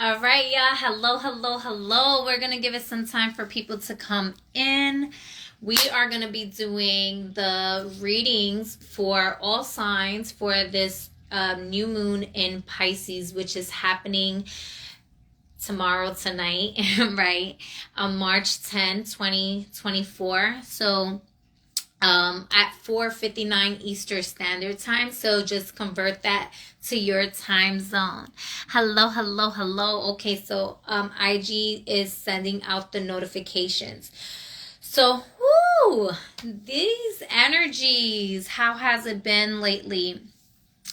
All right, y'all. Hello, hello, hello. We're going to give it some time for people to come in. We are going to be doing the readings for all signs for this new moon in Pisces, which is happening tomorrow, tonight, right? On March 10, 2024. So at 4:59 Eastern Standard Time. So just convert that to your time zone. Hello, hello, hello. Okay, so IG is sending out the notifications. So, these energies, how has it been lately?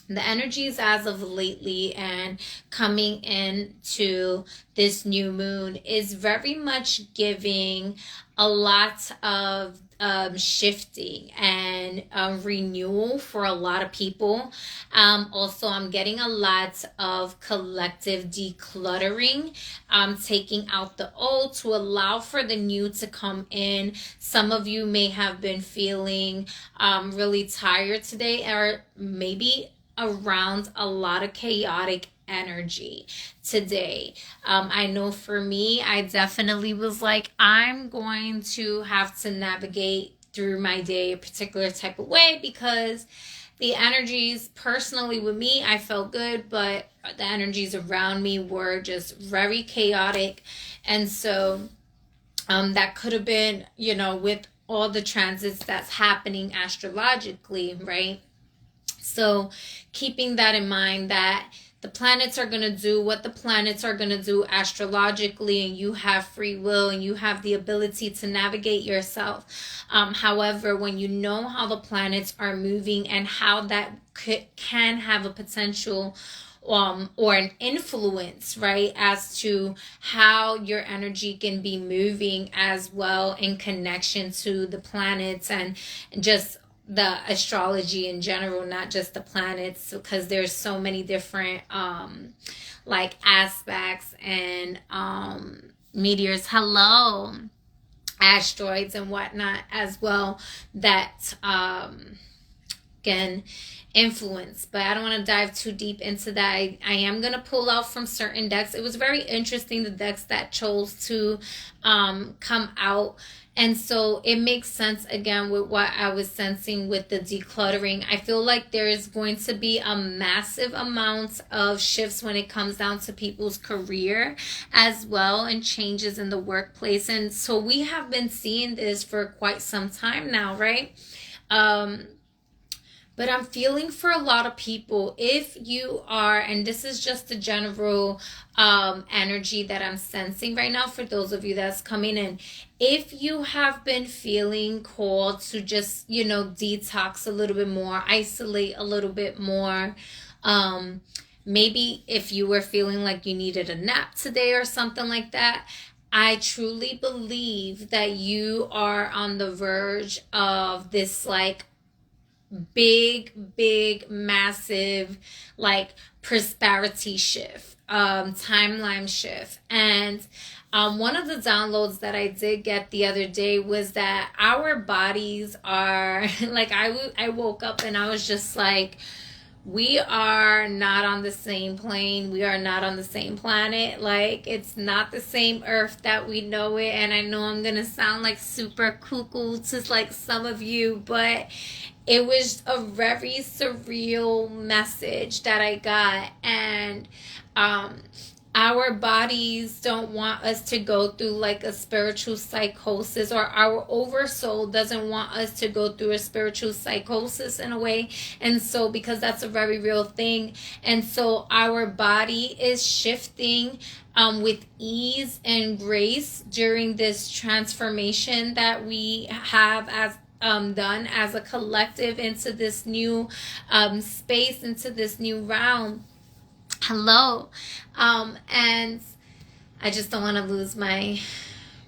The energies as of lately and coming into this new moon is very much giving a lot of shifting and renewal for a lot of people. Also, I'm getting a lot of collective decluttering, taking out the old to allow for the new to come in. Some of you may have been feeling really tired today, or maybe around a lot of chaotic energy today. I know for me, I definitely was like, I'm going to have to navigate through my day a particular type of way, because the energies personally with me, I felt good, but the energies around me were just very chaotic. And so that could have been, with all the transits that's happening astrologically, right? So keeping that in mind, that the planets are going to do what the planets are going to do astrologically, and you have free will and you have the ability to navigate yourself. However, when you know how the planets are moving and how that can have a potential or an influence, right, as to how your energy can be moving as well in connection to the planets and just the astrology in general, not just the planets, because there's so many different like aspects and meteors, asteroids and whatnot as well, that can influence. But I don't want to dive too deep into that. I am going to pull out from certain decks. It was very interesting, the decks that chose to come out. And so it makes sense again with what I was sensing with the decluttering. I feel like there is going to be a massive amount of shifts when it comes down to people's career as well, and changes in the workplace. And so we have been seeing this for quite some time now, right? But I'm feeling for a lot of people, if you are, and this is just a general energy that I'm sensing right now for those of you that's coming in, if you have been feeling called to just, detox a little bit more, isolate a little bit more, maybe if you were feeling like you needed a nap today or something like that, I truly believe that you are on the verge of this like big massive like prosperity shift, timeline shift. And one of the downloads that I did get the other day was that our bodies are like, I woke up and I was just like, we are not on the same plane. We are not on the same planet. Like, it's not the same earth that we know it. And I know I'm going to sound like super cuckoo to like some of you, but it was a very surreal message that I got. And our bodies don't want us to go through like a spiritual psychosis, or our oversoul doesn't want us to go through a spiritual psychosis in a way. And so, because that's a very real thing, and so our body is shifting with ease and grace during this transformation that we have as done as a collective into this new space, into this new realm. Hello. And I just don't want to lose the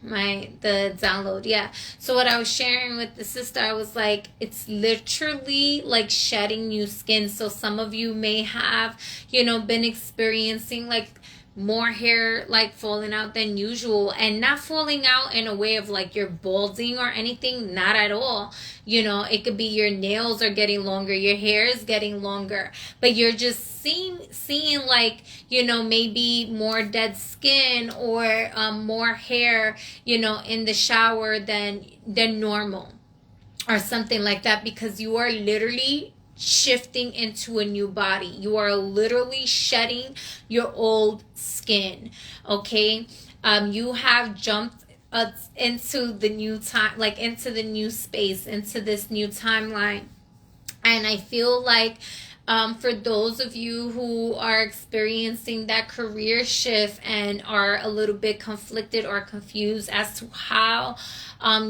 download. Yeah. So what I was sharing with the sister, I was like, it's literally like shedding new skin. So some of you may have, been experiencing like more hair like falling out than usual, and not falling out in a way of like you're balding or anything, not at all. You know, it could be your nails are getting longer, your hair is getting longer, but you're just seeing like, you know, maybe more dead skin or more hair, you know, in the shower than normal or something like that, because you are literally shifting into a new body. You are literally shedding your old skin. Okay, you have jumped into the new time, like into the new space, into this new timeline. And I feel like for those of you who are experiencing that career shift and are a little bit conflicted or confused as to how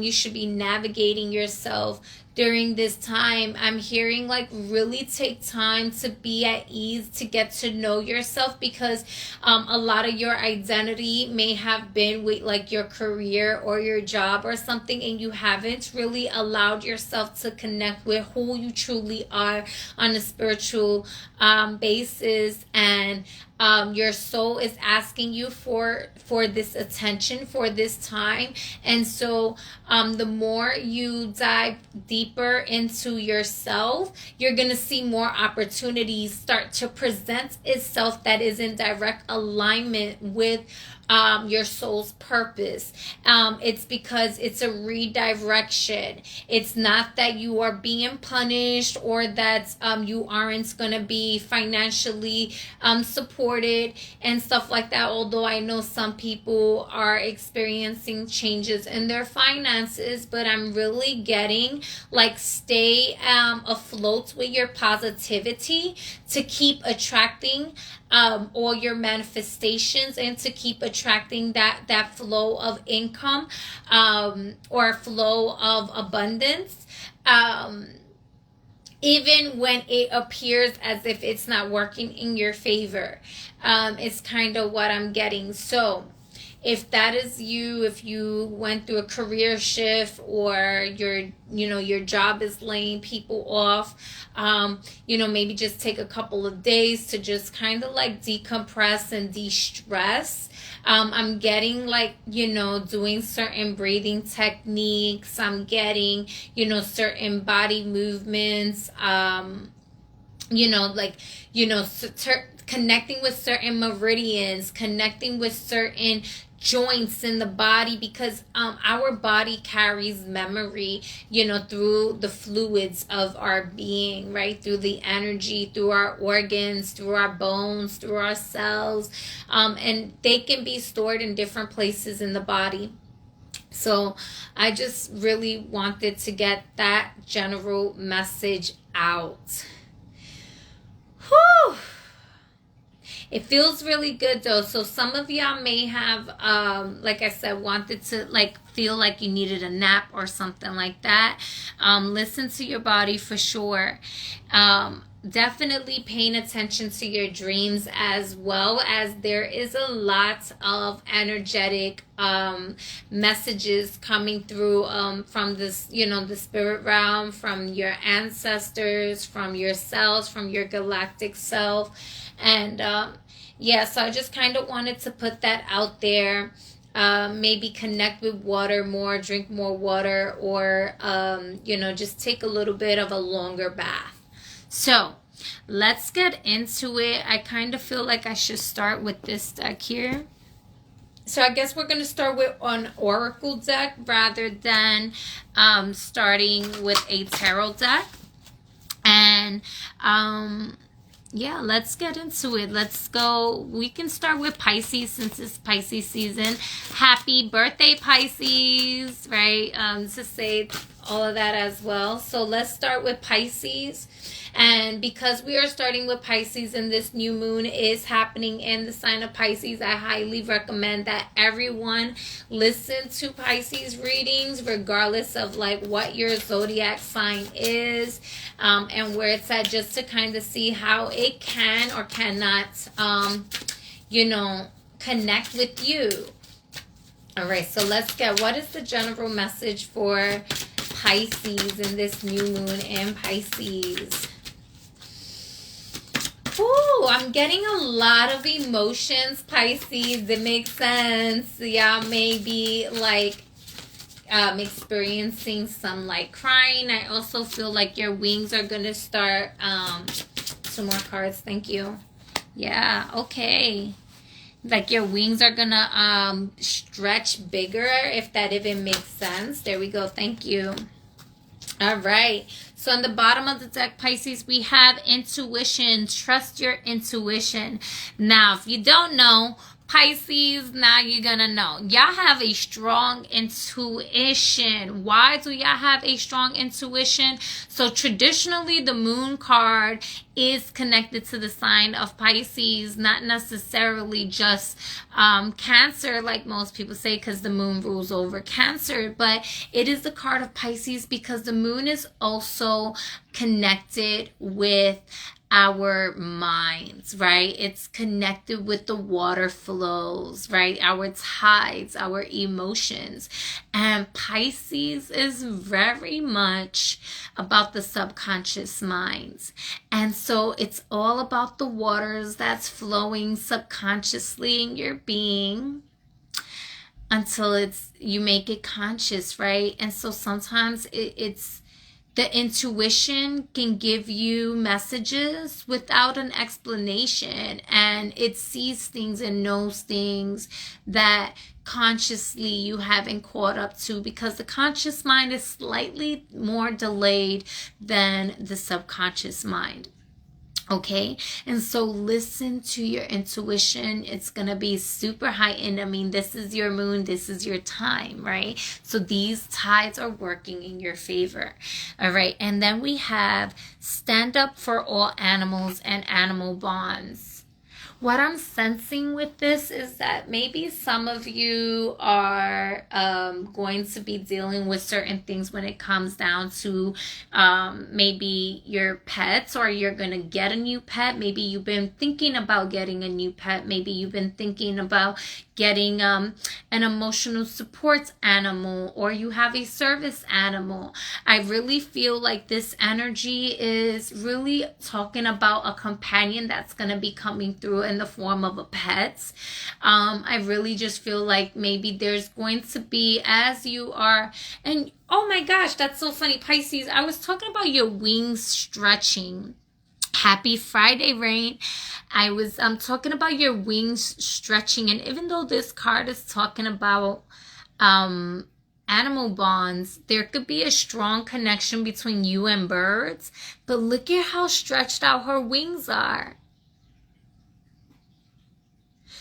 you should be navigating yourself during this time, I'm hearing like really take time to be at ease, to get to know yourself, because a lot of your identity may have been with like your career or your job or something, and you haven't really allowed yourself to connect with who you truly are on a spiritual basis. And your soul is asking you for this attention, for this time. And so the more you dive deeper into yourself, you're going to see more opportunities start to present itself that is in direct alignment with your soul's purpose. It's because it's a redirection. It's not that you are being punished or that you aren't going to be financially supported and stuff like that. Although I know some people are experiencing changes in their finances, but I'm really getting like stay afloat with your positivity to keep attracting all your manifestations, and to keep attracting that flow of income or flow of abundance, even when it appears as if it's not working in your favor. It's kind of what I'm getting. So if that is you, if you went through a career shift, or your job is laying people off, maybe just take a couple of days to just kind of like decompress and de-stress. I'm getting like, doing certain breathing techniques. I'm getting, certain body movements, connecting with certain meridians, connecting with certain joints in the body, because our body carries memory, through the fluids of our being, right? Through the energy, through our organs, through our bones, through our cells, and they can be stored in different places in the body. So I just really wanted to get that general message out. Whew. It feels really good though. So some of y'all may have, like I said, wanted to like feel like you needed a nap or something like that. Listen to your body for sure. Definitely paying attention to your dreams, as well as there is a lot of energetic messages coming through from this, the spirit realm, from your ancestors, from yourselves, from your galactic self. And so I just kind of wanted to put that out there. Maybe connect with water more, drink more water, or just take a little bit of a longer bath. So let's get into it. I kind of feel like I should start with this deck here. So I guess we're going to start with an oracle deck rather than starting with a tarot deck. And let's get into it. Let's go. We can start with Pisces since it's Pisces season. Happy birthday, Pisces, right? To say all of that as well. So let's start with Pisces. And because we are starting with Pisces and this new moon is happening in the sign of Pisces, I highly recommend that everyone listen to Pisces readings, regardless of like what your zodiac sign is and where it's at, just to kind of see how it can or cannot, connect with you. All right, so let's get, what is the general message for Pisces in this new moon in Pisces? Woo! I'm getting a lot of emotions, Pisces. It makes sense. Y'all may be like experiencing some like crying. I also feel like your wings are gonna start some more cards. Thank you. Yeah, okay. Like your wings are gonna stretch bigger, if that even makes sense. There we go. Thank you. All right. So on the bottom of the deck, Pisces, we have intuition. Trust your intuition. Now, if you don't know, Pisces, now you're going to know. Y'all have a strong intuition. Why do y'all have a strong intuition? So traditionally, the moon card is connected to the sign of Pisces, not necessarily just Cancer, like most people say, because the moon rules over Cancer, but it is the card of Pisces because the moon is also connected with our minds, right? It's connected with the water flows, right? Our tides, our emotions. And Pisces is very much about the subconscious minds. And so it's all about the waters that's flowing subconsciously in your being until you make it conscious, right? And so sometimes it's the intuition can give you messages without an explanation, and it sees things and knows things that consciously you haven't caught up to, because the conscious mind is slightly more delayed than the subconscious mind. Okay, and so listen to your intuition. It's going to be super heightened. I mean, this is your moon. This is your time, right? So these tides are working in your favor. All right, and then we have stand up for all animals and animal bonds. What I'm sensing with this is that maybe some of you are going to be dealing with certain things when it comes down to maybe your pets, or you're going to get a new pet. Maybe you've been thinking about getting a new pet. Maybe you've been thinking about getting an emotional support animal, or you have a service animal. I really feel like this energy is really talking about a companion that's going to be coming through in the form of a pet. I really just feel like maybe there's going to be, as you are, and oh my gosh, that's so funny, Pisces. I was talking about your wings stretching. Happy Friday, Rain. I was talking about your wings stretching, and even though this card is talking about animal bonds, there could be a strong connection between you and birds, but look at how stretched out her wings are.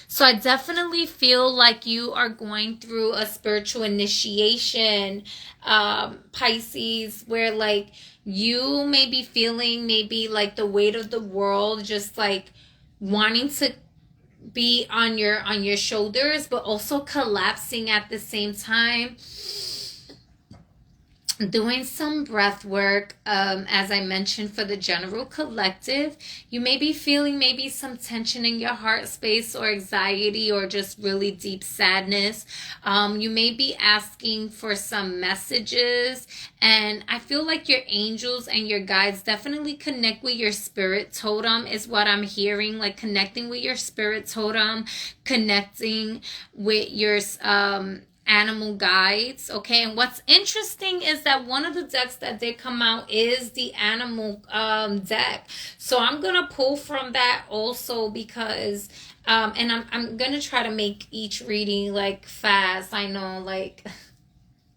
So I definitely feel like you are going through a spiritual initiation, Pisces, where like you may be feeling maybe like the weight of the world just like wanting to be on your shoulders, but also collapsing at the same time. Doing some breath work, as I mentioned, for the general collective. You may be feeling maybe some tension in your heart space, or anxiety, or just really deep sadness. You may be asking for some messages, and I feel like your angels and your guides definitely connect with your spirit totem is what I'm hearing, like connecting with your spirit totem, connecting with your animal guides. Okay, and what's interesting is that one of the decks that did come out is the animal deck, so I'm gonna pull from that also, because and I'm gonna try to make each reading like fast. I know, like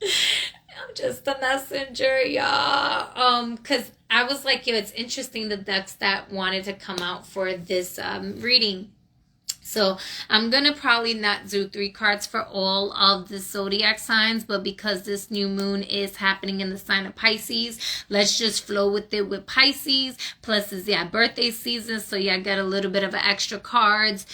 I'm just a messenger, y'all, because I was like, yo, it's interesting the decks that wanted to come out for this reading. So I'm going to probably not do 3 cards for all of the zodiac signs, but because this new moon is happening in the sign of Pisces, let's just flow with it with Pisces. Plus it's birthday season, so yeah, get a little bit of extra cards,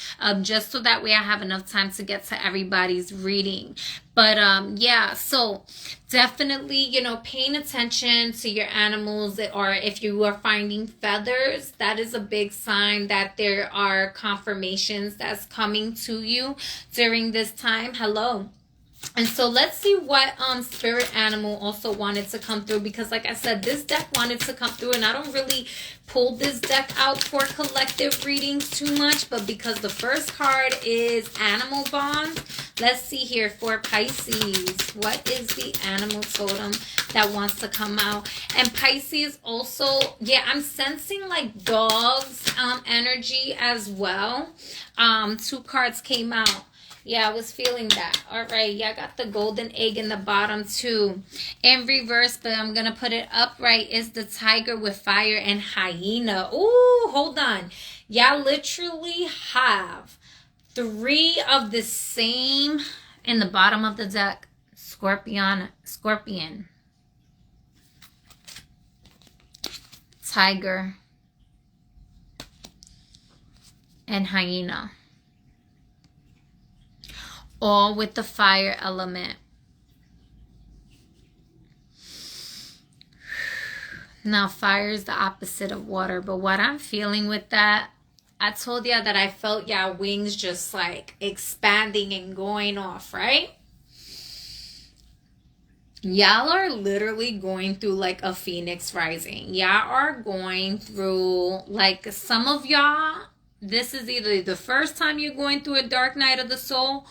just so that way I have enough time to get to everybody's reading. But yeah, so definitely, paying attention to your animals, or if you are finding feathers, that is a big sign that there are confirmations that's coming to you during this time. Hello. And so let's see what spirit animal also wanted to come through, because like I said, this deck wanted to come through, and I don't really pull this deck out for collective readings too much, but because the first card is animal bond, let's see here for Pisces. What is the animal totem that wants to come out? And Pisces also, yeah, I'm sensing like dogs energy as well. 2 cards came out. Yeah, I was feeling that. All right. Yeah, I got the golden egg in the bottom too. In reverse, but I'm going to put it upright, is the tiger with fire and hyena. Ooh, hold on. Y'all literally have 3 of the same in the bottom of the deck. Scorpion, tiger, and hyena. All with the fire element. Now, fire is the opposite of water, but what I'm feeling with that, I told y'all that I felt y'all wings just like expanding and going off, right? Y'all are literally going through like a phoenix rising. Y'all are going through, like, some of y'all, this is either the first time you're going through a dark night of the soul,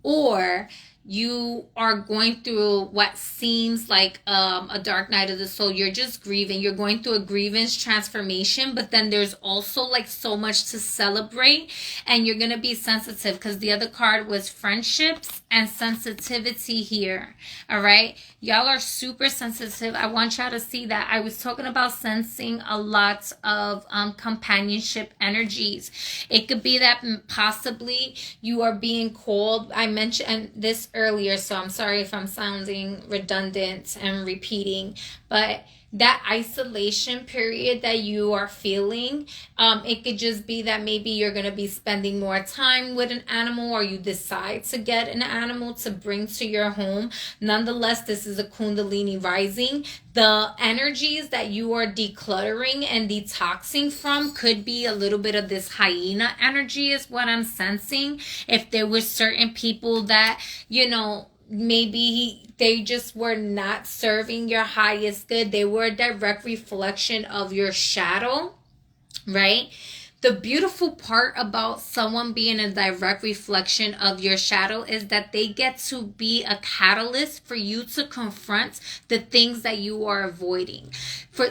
or you are going through what seems like a dark night of the soul. You're just grieving. You're going through a grievance transformation, but then there's also like so much to celebrate, and you're going to be sensitive, because the other card was friendships and sensitivity here. All right. Y'all are super sensitive. I want y'all to see that. I was talking about sensing a lot of companionship energies. It could be that possibly you are being called. I mentioned this earlier, so I'm sorry if I'm sounding redundant and repeating, but that isolation period that you are feeling, it could just be that maybe you're going to be spending more time with an animal, or you decide to get an animal to bring to your home. Nonetheless, this is a Kundalini rising. The energies that you are decluttering and detoxing from could be a little bit of this hyena energy, is what I'm sensing. If there were certain people that, you know, maybe they just were not serving your highest good. They were a direct reflection of your shadow, right? The beautiful part about someone being a direct reflection of your shadow is that they get to be a catalyst for you to confront the things that you are avoiding,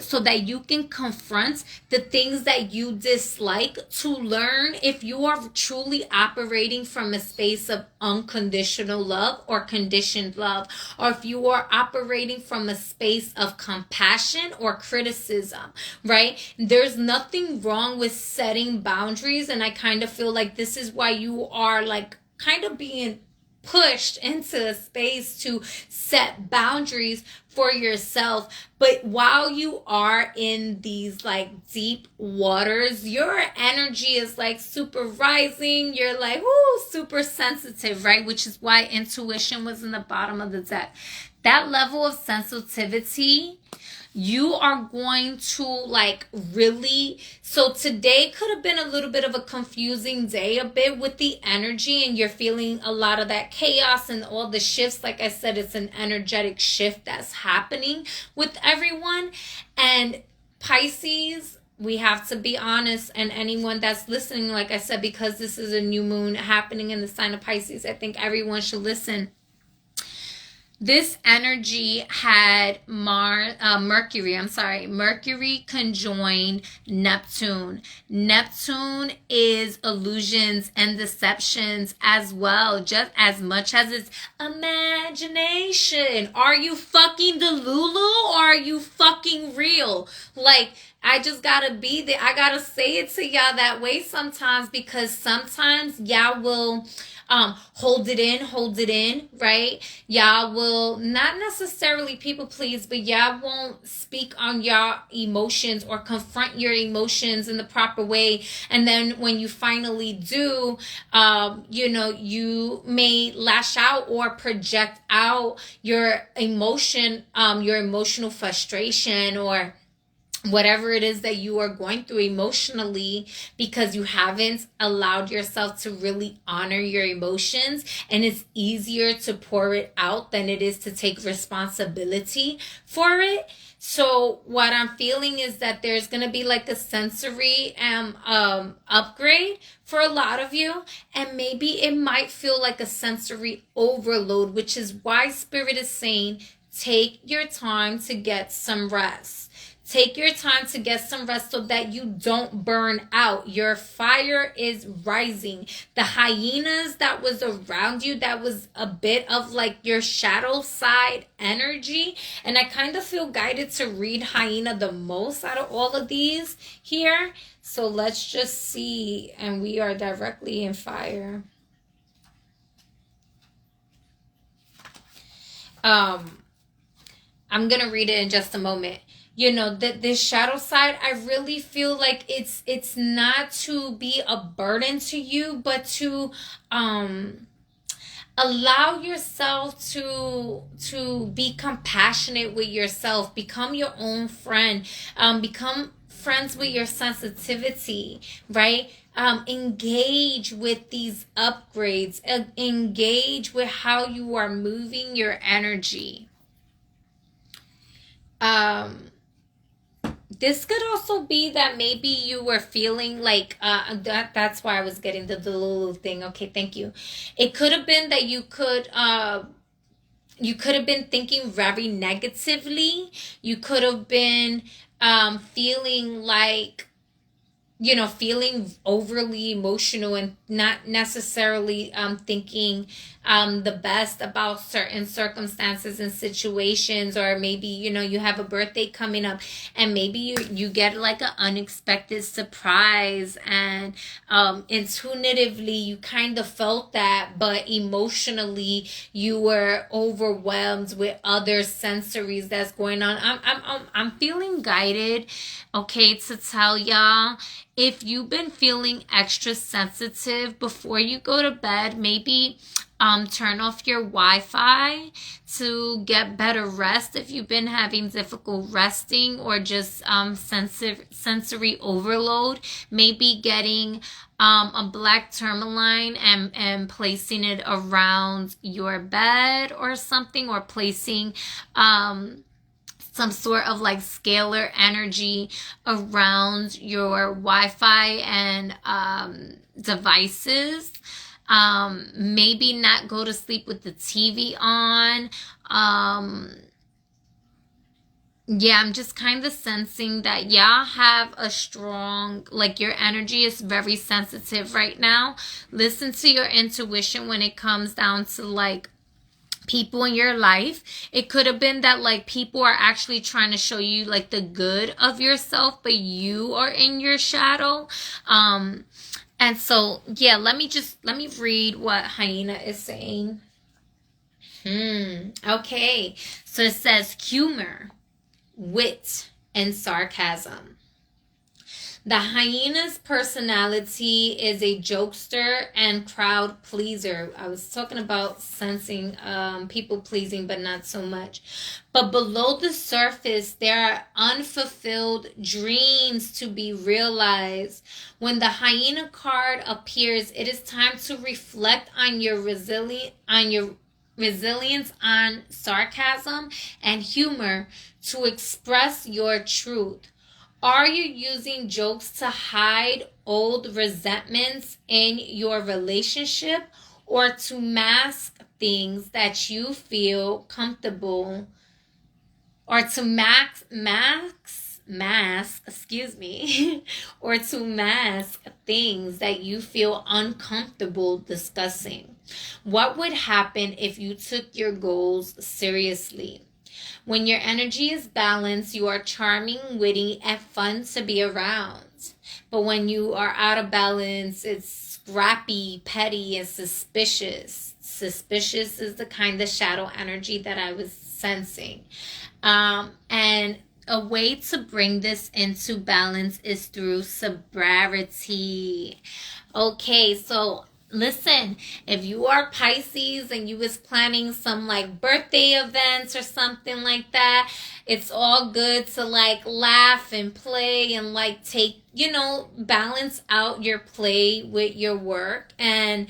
so that you can confront the things that you dislike, to learn if you are truly operating from a space of unconditional love or conditioned love, or if you are operating from a space of compassion or criticism, right? There's nothing wrong with setting boundaries, and I kind of feel like this is why you are like kind of being pushed into a space to set boundaries for yourself. But while you are in these like deep waters, your energy is like super rising. You're like, ooh, super sensitive, right? Which is why intuition was in the bottom of the deck. That level of sensitivity, you are going to like really, so today could have been a little bit of a confusing day a bit with the energy, and you're feeling a lot of that chaos and all the shifts. Like I said, it's an energetic shift that's happening with everyone. And Pisces, we have to be honest, and anyone that's listening, like I said, because this is a new moon happening in the sign of Pisces, I think everyone should listen. This energy had Mercury conjoined Neptune. Neptune is illusions and deceptions as well, just as much as it's imagination. Are you fucking Delulu, or are you fucking real? Like, I just gotta be there. I gotta say it to y'all that way sometimes, because sometimes y'all will hold it in, right? Y'all will not necessarily people please, but y'all won't speak on your emotions or confront your emotions in the proper way. And then when you finally do, you may lash out or project out your emotion, your emotional frustration, or whatever it is that you are going through emotionally, because you haven't allowed yourself to really honor your emotions, and it's easier to pour it out than it is to take responsibility for it. So what I'm feeling is that there's going to be like a sensory upgrade for a lot of you, and maybe it might feel like a sensory overload, which is why Spirit is saying take your time to get some rest. Take your time to get some rest so that you don't burn out. Your fire is rising. The hyenas that was around you, that was a bit of like your shadow side energy. And I kind of feel guided to read hyena the most out of all of these here. So let's just see. And we are directly in fire. I'm going to read it in just a moment. You know, that this shadow side, I really feel like it's not to be a burden to you, but to allow yourself to be compassionate with yourself, become your own friend, become friends with your sensitivity, right? Engage with these upgrades, engage with how you are moving your energy. This could also be that maybe you were feeling like that's why I was getting the little thing. Okay, thank you. It could have been that you could have been thinking very negatively. You could have been feeling like, you know, feeling overly emotional and not necessarily thinking the best about certain circumstances and situations. Or maybe, you know, you have a birthday coming up and maybe you get like an unexpected surprise, and intuitively you kind of felt that, but emotionally you were overwhelmed with other sensories that's going on. I'm feeling guided, okay, to tell y'all, if you've been feeling extra sensitive before you go to bed, maybe turn off your Wi-Fi to get better rest if you've been having difficult resting, or just sensory overload. Maybe getting a black tourmaline and placing it around your bed or something, or placing some sort of like scalar energy around your Wi-Fi and devices. Maybe not go to sleep with the TV on. Yeah, I'm just kind of sensing that y'all have a strong, like your energy is very sensitive right now. Listen to your intuition when it comes down to like people in your life. It could have been that like people are actually trying to show you like the good of yourself, but you are in your shadow. And so, yeah, let me read what hyena is saying. Okay. So it says humor, wit, and sarcasm. The hyena's personality is a jokester and crowd pleaser. I was talking about sensing people pleasing, but not so much. But below the surface, there are unfulfilled dreams to be realized. When the hyena card appears, it is time to reflect on your resilience, on sarcasm and humor to express your truth. Are you using jokes to hide old resentments in your relationship, or to mask things that you feel comfortable, or to mask, or to mask things that you feel uncomfortable discussing? What would happen if you took your goals seriously? When your energy is balanced, you are charming, witty, and fun to be around. But when you are out of balance, it's scrappy, petty, and suspicious. Suspicious is the kind of shadow energy that I was sensing. And a way to bring this into balance is through sobriety. Okay, so listen, if you are Pisces and you was planning some like birthday events or something like that, it's all good to like laugh and play and like take, you know, balance out your play with your work and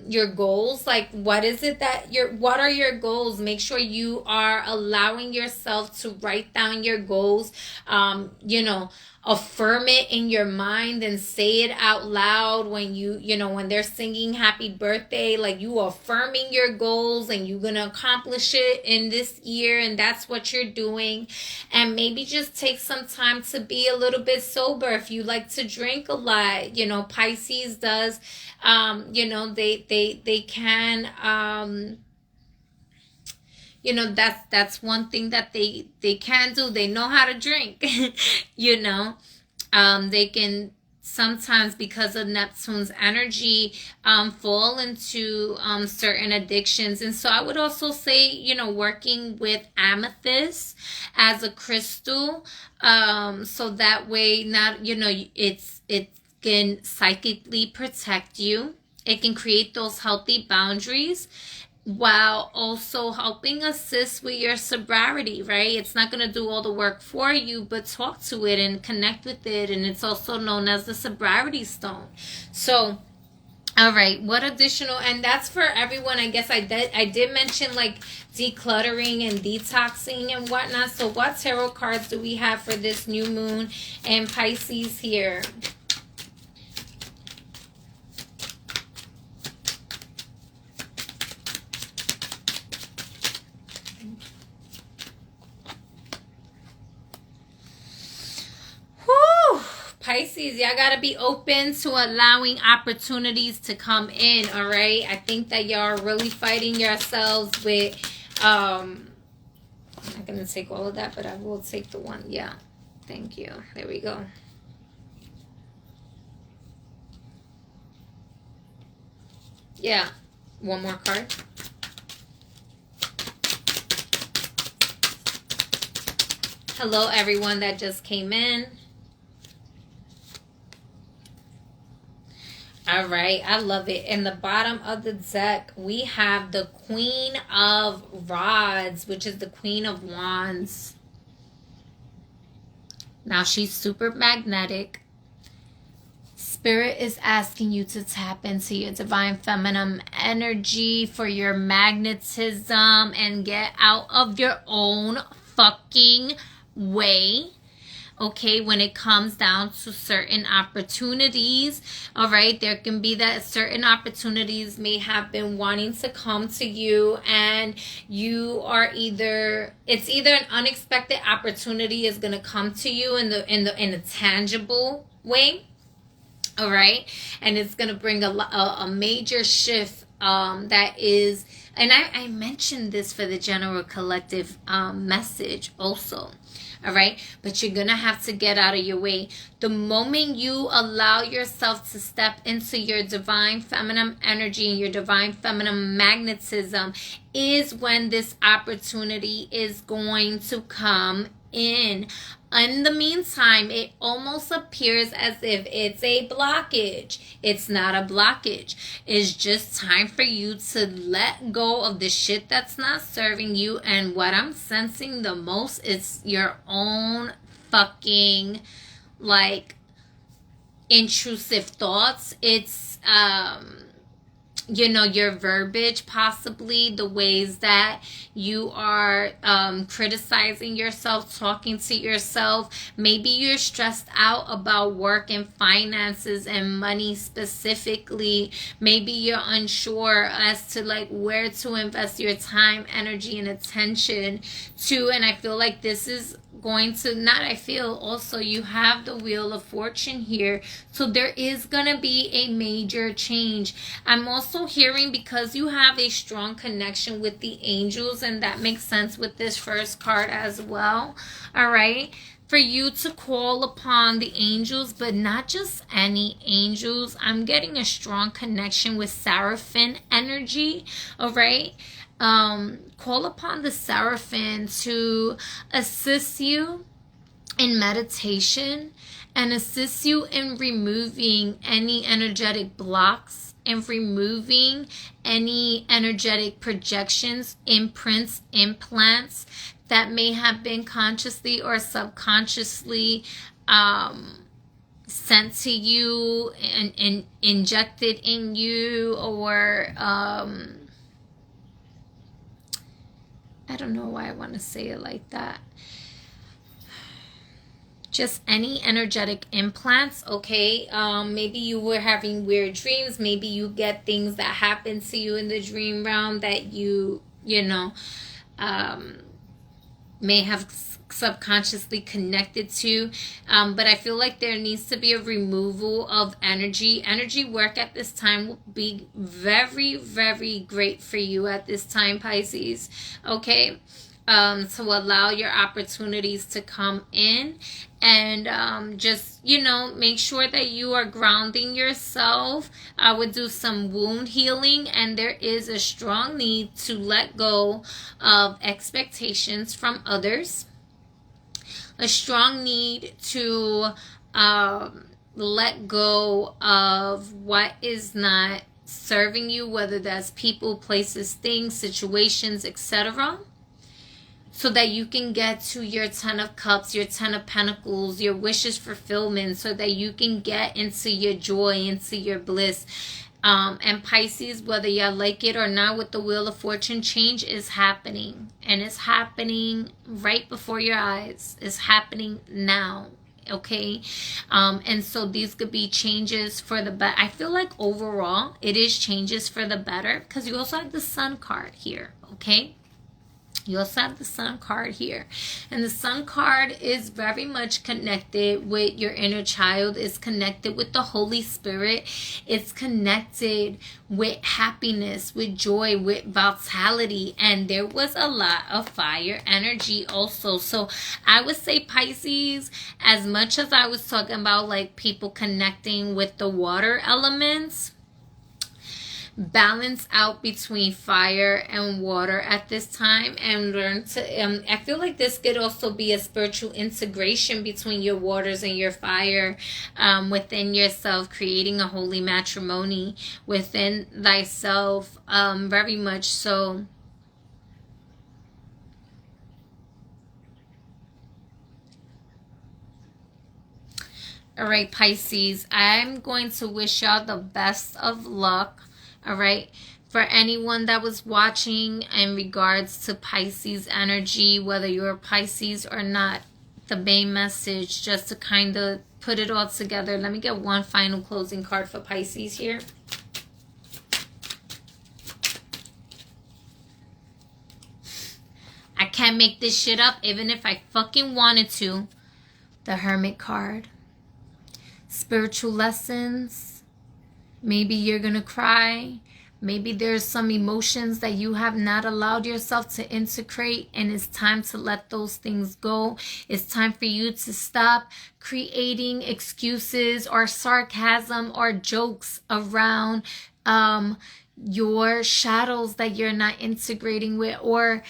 your goals. Like, what is it that what are your goals? Make sure you are allowing yourself to write down your goals. You know, affirm it in your mind and say it out loud when you know, when they're singing happy birthday, like you affirming your goals and you're gonna accomplish it in this year, and that's what you're doing. And maybe just take some time to be a little bit sober. If you like to drink a lot, you know, Pisces does, you know, they can, you know, that's one thing that they can do. They know how to drink. You know, they can sometimes, because of Neptune's energy, fall into certain addictions. And so I would also say, you know, working with amethyst as a crystal, so that way, not, you know, it can psychically protect you. It can create those healthy boundaries while also helping assist with your sobriety, right? It's not going to do all the work for you, but talk to it and connect with it. And it's also known as the sobriety stone. So, all right, what additional, and that's for everyone. I guess I did mention like decluttering and detoxing and whatnot. So what tarot cards do we have for this new moon and Pisces here? Pisces, y'all gotta be open to allowing opportunities to come in, all right? I think that y'all are really fighting yourselves with, I'm not gonna take all of that, but I will take the one. Yeah, thank you. There we go. Yeah, one more card. Hello, everyone that just came in. All right, I love it. In the bottom of the deck, we have the Queen of Rods, which is the Queen of Wands. Now, she's super magnetic. Spirit is asking you to tap into your divine feminine energy for your magnetism and get out of your own fucking way. Okay, when it comes down to certain opportunities, all right, there can be that certain opportunities may have been wanting to come to you, and you are it's either an unexpected opportunity is going to come to you in a tangible way, all right, and it's going to bring a major shift that is, and I mentioned this for the general collective message also. All right, but you're gonna have to get out of your way. The moment you allow yourself to step into your divine feminine energy and your divine feminine magnetism is when this opportunity is going to come in. In the meantime, it almost appears as if it's a blockage. It's not a blockage. It's just time for you to let go of the shit that's not serving you. And what I'm sensing the most is your own fucking, like, intrusive thoughts. It's, you know, your verbiage, possibly the ways that you are criticizing yourself, talking to yourself. Maybe you're stressed out about work and finances and money specifically. Maybe you're unsure as to like where to invest your time, energy, and attention to. And I feel like this is going to, not I feel, also you have the Wheel of Fortune here, so there is gonna be a major change. I'm also hearing, because you have a strong connection with the angels, and that makes sense with this first card as well, all right, for you to call upon the angels, but not just any angels. I'm getting a strong connection with Seraphim energy, all right. Call upon the Seraphim to assist you in meditation and assist you in removing any energetic blocks and removing any energetic projections, imprints, implants that may have been consciously or subconsciously sent to you and injected in you, or I don't know why I want to say it like that. Just any energetic implants, okay? Maybe you were having weird dreams. Maybe you get things that happen to you in the dream realm that you know, may have subconsciously connected to. But I feel like there needs to be a removal of energy. Energy work at this time will be very, very great for you at this time, Pisces, okay? To allow your opportunities to come in, and just, make sure that you are grounding yourself. I would do some wound healing, and there is a strong need to let go of expectations from others, a strong need to let go of what is not serving you, whether that's people, places, things, situations, etc., so that you can get to your 10 of Cups, your 10 of Pentacles, your wishes fulfillment, so that you can get into your joy, into your bliss. And Pisces, whether y'all like it or not, with the Wheel of Fortune, change is happening. And it's happening right before your eyes. It's happening now. Okay? And so these could be changes for the better. I feel like overall, it is changes for the better, because you also have the Sun card here. Okay? You also have the Sun card here. And the Sun card is very much connected with your inner child. It's connected with the Holy Spirit. It's connected with happiness, with joy, with vitality. And there was a lot of fire energy also. So I would say, Pisces, as much as I was talking about like people connecting with the water elements, balance out between fire and water at this time, and learn to I feel like this could also be a spiritual integration between your waters and your fire within yourself, creating a holy matrimony within thyself, very much so. All right, Pisces, I'm going to wish y'all the best of luck. All right, for anyone that was watching in regards to Pisces energy, whether you're a Pisces or not, the main message, just to kind of put it all together. Let me get one final closing card for Pisces here. I can't make this shit up, even if I fucking wanted to. The Hermit card. Spiritual lessons. Maybe you're going to cry. Maybe there's some emotions that you have not allowed yourself to integrate, and it's time to let those things go. It's time for you to stop creating excuses or sarcasm or jokes around your shadows that you're not integrating with, or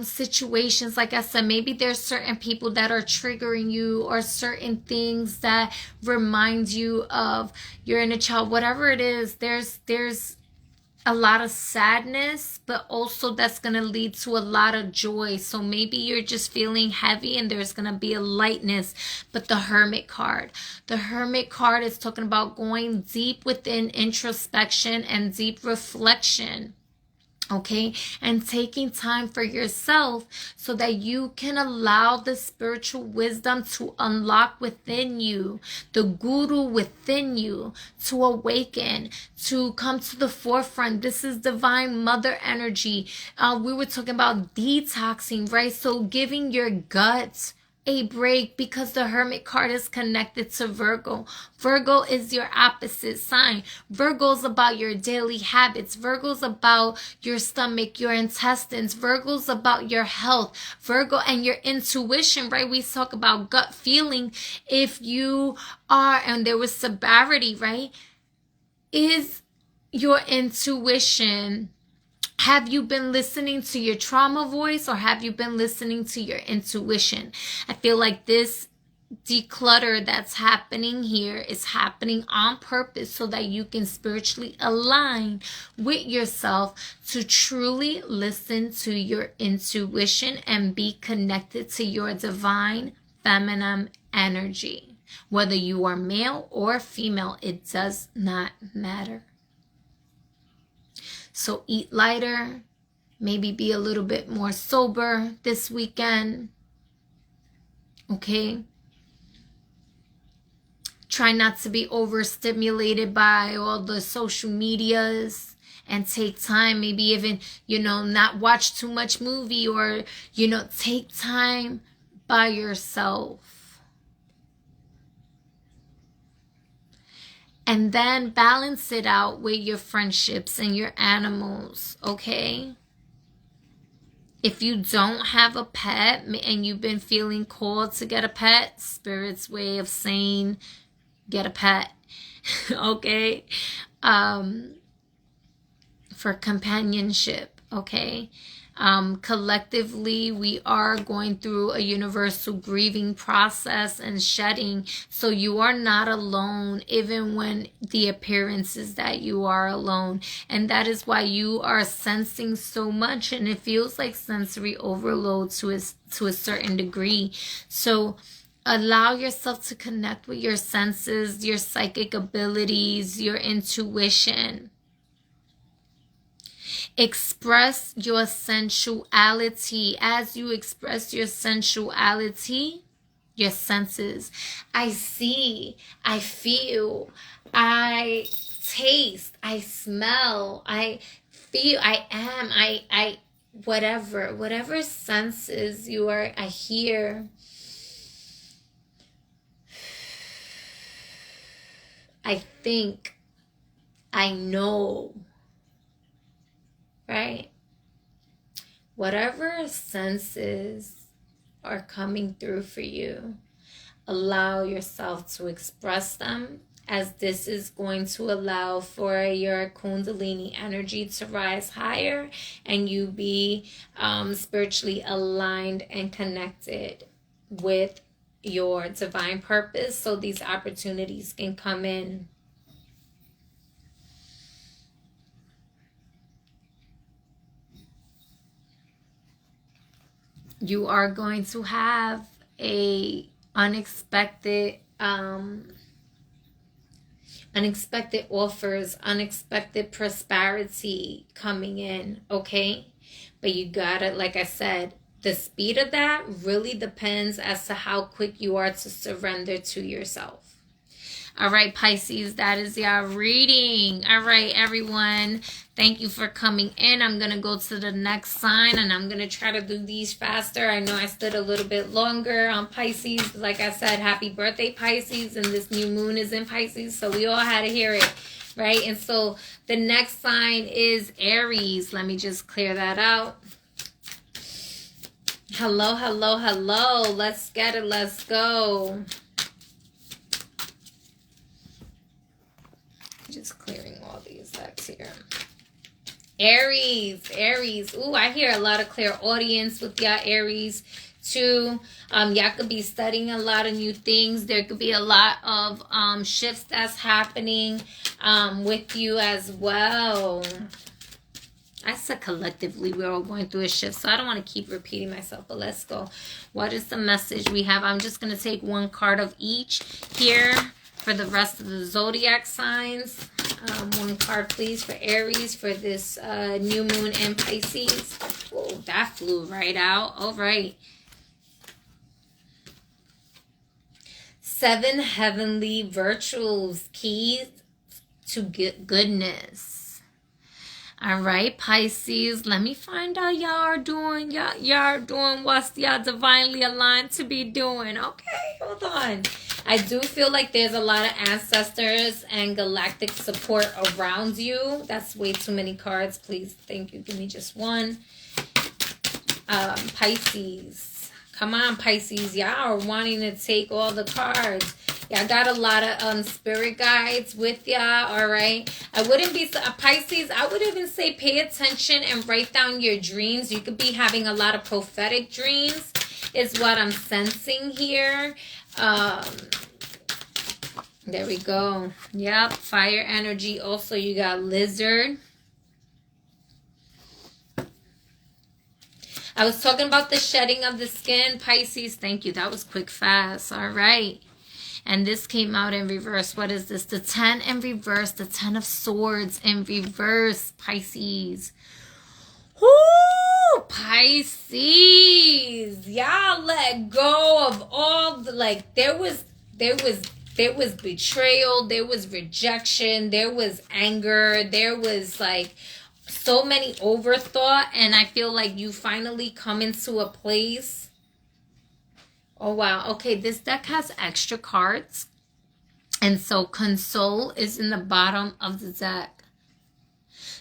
situations. Like I said, maybe there's certain people that are triggering you, or certain things that remind you of your inner child. Whatever it is, there's a lot of sadness, but also that's going to lead to a lot of joy. So maybe you're just feeling heavy and there's going to be a lightness. But the Hermit card is talking about going deep within introspection and deep reflection. Okay, and taking time for yourself so that you can allow the spiritual wisdom to unlock within you, the guru within you to awaken, to come to the forefront. This is divine mother energy. We were talking about detoxing, right? So giving your guts a break, because the Hermit card is connected to Virgo. Virgo is your opposite sign. Virgo's about your daily habits. Virgo's about your stomach, your intestines. Virgo's about your health. Virgo and your intuition, right? We talk about gut feeling. If you are, and there was severity, right? Is your intuition, have you been listening to your trauma voice, or have you been listening to your intuition? I feel like this declutter that's happening here is happening on purpose so that you can spiritually align with yourself to truly listen to your intuition and be connected to your divine feminine energy. Whether you are male or female, it does not matter. So eat lighter, maybe be a little bit more sober this weekend, okay? Try not to be overstimulated by all the social medias and take time, maybe even, not watch too much movie or, take time by yourself. And then balance it out with your friendships and your animals, okay? If you don't have a pet and you've been feeling called to get a pet, Spirit's way of saying get a pet, okay? For companionship, okay? Collectively, we are going through a universal grieving process and shedding. So you are not alone, even when the appearance is that you are alone. And that is why you are sensing so much. And it feels like sensory overload to a certain degree. So allow yourself to connect with your senses, your psychic abilities, your intuition. Express your sensuality. As you express your sensuality, your senses, I see, I feel, I taste, I smell, I feel, I am, I whatever senses you are, I hear, I think, I know, right? Whatever senses are coming through for you, allow yourself to express them, as this is going to allow for your Kundalini energy to rise higher and you be spiritually aligned and connected with your divine purpose, so these opportunities can come in. You are going to have a unexpected offers, unexpected prosperity coming in, okay? But you gotta, like I said, the speed of that really depends as to how quick you are to surrender to yourself. All right, Pisces, that is your reading. All right, everyone. Thank you for coming in. I'm going to go to the next sign, and I'm going to try to do these faster. I know I stood a little bit longer on Pisces. Like I said, happy birthday, Pisces. And this new moon is in Pisces, so we all had to hear it, right? And so the next sign is Aries. Let me just clear that out. Hello, hello, hello. Let's get it. Let's go. Just clearing all these decks here. Aries. Ooh, I hear a lot of clairaudience with y'all Aries too. Y'all could be studying a lot of new things. There could be a lot of shifts that's happening with you as well. I said collectively we're all going through a shift, so I don't want to keep repeating myself, but let's go. What is the message we have? I'm just going to take one card of each here for the rest of the zodiac signs. One card, please, for Aries for this new moon in Pisces. Oh, that flew right out. All right. 7 heavenly virtues, keys to goodness. All right, Pisces, let me find out y'all are doing. Y'all are doing what's y'all divinely aligned to be doing. Okay, hold on. I do feel like there's a lot of ancestors and galactic support around you. That's way too many cards. Please, thank you. Give me just one. Pisces. Come on, Pisces. Y'all are wanting to take all the cards. Y'all got a lot of spirit guides with y'all, all right? I wouldn't be, Pisces, I would even say pay attention and write down your dreams. You could be having a lot of prophetic dreams is what I'm sensing here. Um, there we go. Yep, fire energy. Also, you got lizard. I was talking about the shedding of the skin, Pisces. Thank you. That was quick, fast. All right. And this came out in reverse. What is this? The 10 in reverse. The 10 of swords in reverse, Pisces. Whoo! Pisces. Y'all let go of all the, like, there was betrayal. There was rejection. There was anger. There was, like, so many overthought, and I feel like you finally come into a place. Oh, wow. Okay, this deck has extra cards. And so console is in the bottom of the deck.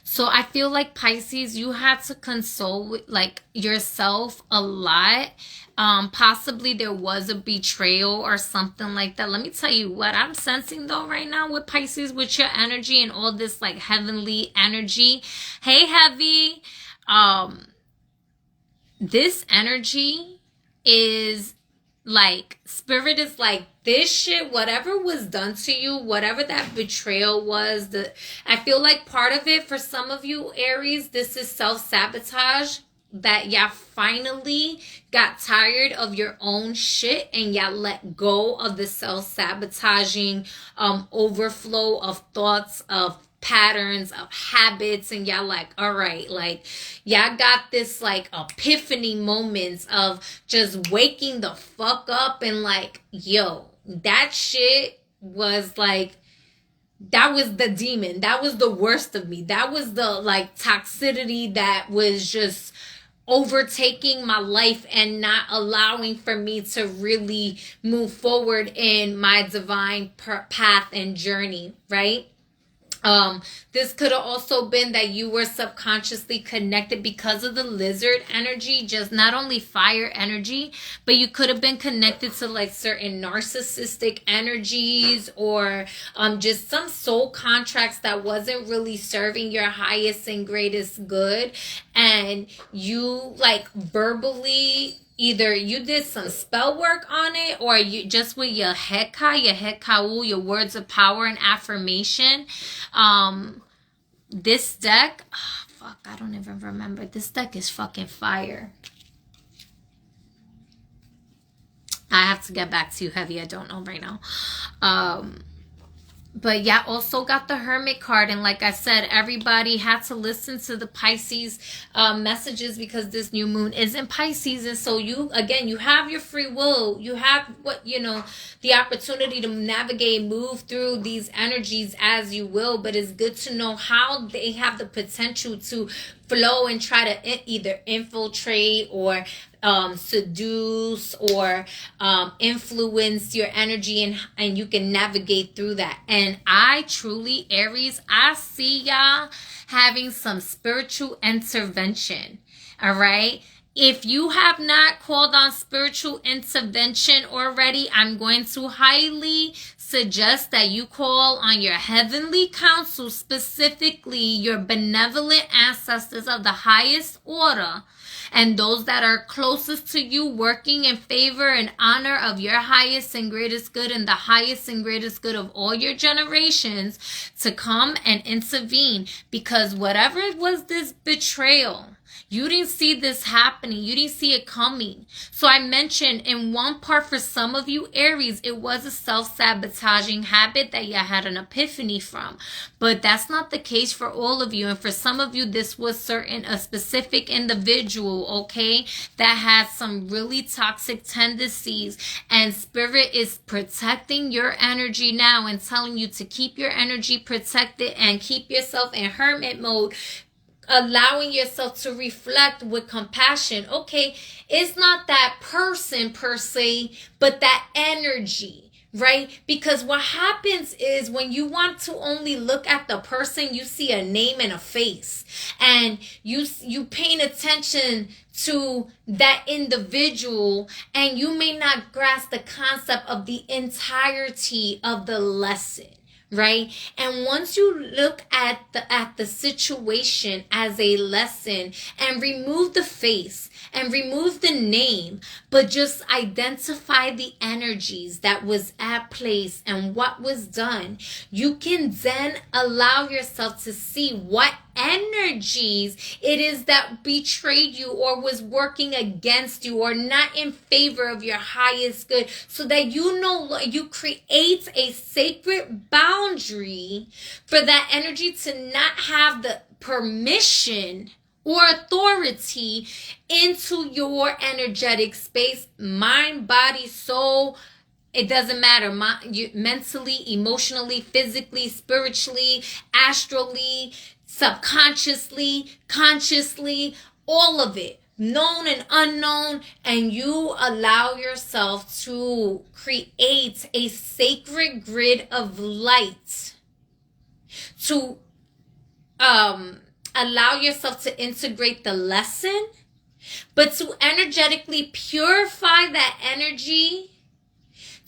So I feel like, Pisces, you had to console with, like, yourself a lot. Possibly there was a betrayal or something like that. Let me tell you what I'm sensing though right now with Pisces, with your energy and all this like heavenly energy. Hey, Heavy. This energy is like, spirit is like, this shit, whatever was done to you, whatever that betrayal was, I feel like part of it for some of you, Aries, this is self-sabotage. That y'all finally got tired of your own shit and y'all let go of the self-sabotaging overflow of thoughts, of patterns, of habits, and y'all like, all right, like, y'all got this like epiphany moments of just waking the fuck up and like, yo, that shit was like, that was the demon. That was the worst of me. That was the like toxicity that was just overtaking my life and not allowing for me to really move forward in my divine path and journey, right? This could have also been that you were subconsciously connected because of the lizard energy, just not only fire energy, but you could have been connected to like certain narcissistic energies or just some soul contracts that wasn't really serving your highest and greatest good. And you like verbally, either you did some spell work on it or you just with your hekau, your words of power and affirmation. This deck, I don't even remember. This deck is fucking fire. I have to get back to you, Heavy. I don't know right now. But yeah, also got the Hermit card. And like I said, everybody had to listen to the Pisces messages because this new moon is in Pisces. And so you, again, you have your free will. You have the opportunity to navigate, move through these energies as you will. But it's good to know how they have the potential to flow and try to either infiltrate or seduce or influence your energy, and you can navigate through that. And I truly, Aries, I see y'all having some spiritual intervention. All right. If you have not called on spiritual intervention already, I'm going to highly suggest that you call on your heavenly council, specifically your benevolent ancestors of the highest order, and those that are closest to you, working in favor and honor of your highest and greatest good and the highest and greatest good of all your generations, to come and intervene. Because whatever it was, this betrayal, you didn't see this happening. You didn't see it coming. So I mentioned in one part for some of you, Aries, it was a self-sabotaging habit that you had an epiphany from. But that's not the case for all of you. And for some of you, this was a specific individual, okay, that has some really toxic tendencies. And Spirit is protecting your energy now and telling you to keep your energy protected and keep yourself in hermit mode, allowing yourself to reflect with compassion. Okay, it's not that person per se, but that energy, right? Because what happens is when you want to only look at the person, you see a name and a face, and you paying attention to that individual, and you may not grasp the concept of the entirety of the lesson. Right? And once you look at the situation as a lesson and remove the face and remove the name, but just identify the energies that was at place and what was done, you can then allow yourself to see what energies it is that betrayed you or was working against you or not in favor of your highest good, so that you create a sacred boundary for that energy to not have the permission or authority into your energetic space, mind, body, soul. It doesn't matter. Mentally, emotionally, physically, spiritually, astrally, subconsciously, consciously, all of it, known and unknown. And you allow yourself to create a sacred grid of light to allow yourself to integrate the lesson, but to energetically purify that energy,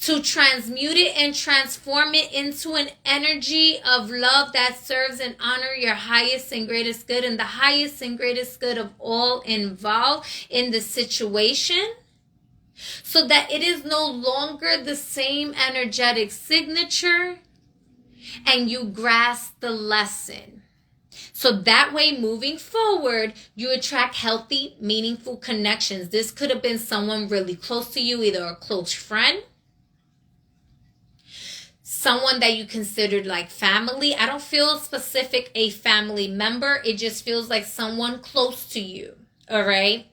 to transmute it and transform it into an energy of love that serves and honor your highest and greatest good and the highest and greatest good of all involved in the situation, so that it is no longer the same energetic signature and you grasp the lesson. So that way, moving forward, you attract healthy, meaningful connections. This could have been someone really close to you, either a close friend, someone that you considered like family. I don't feel specific a family member. It just feels like someone close to you. All right.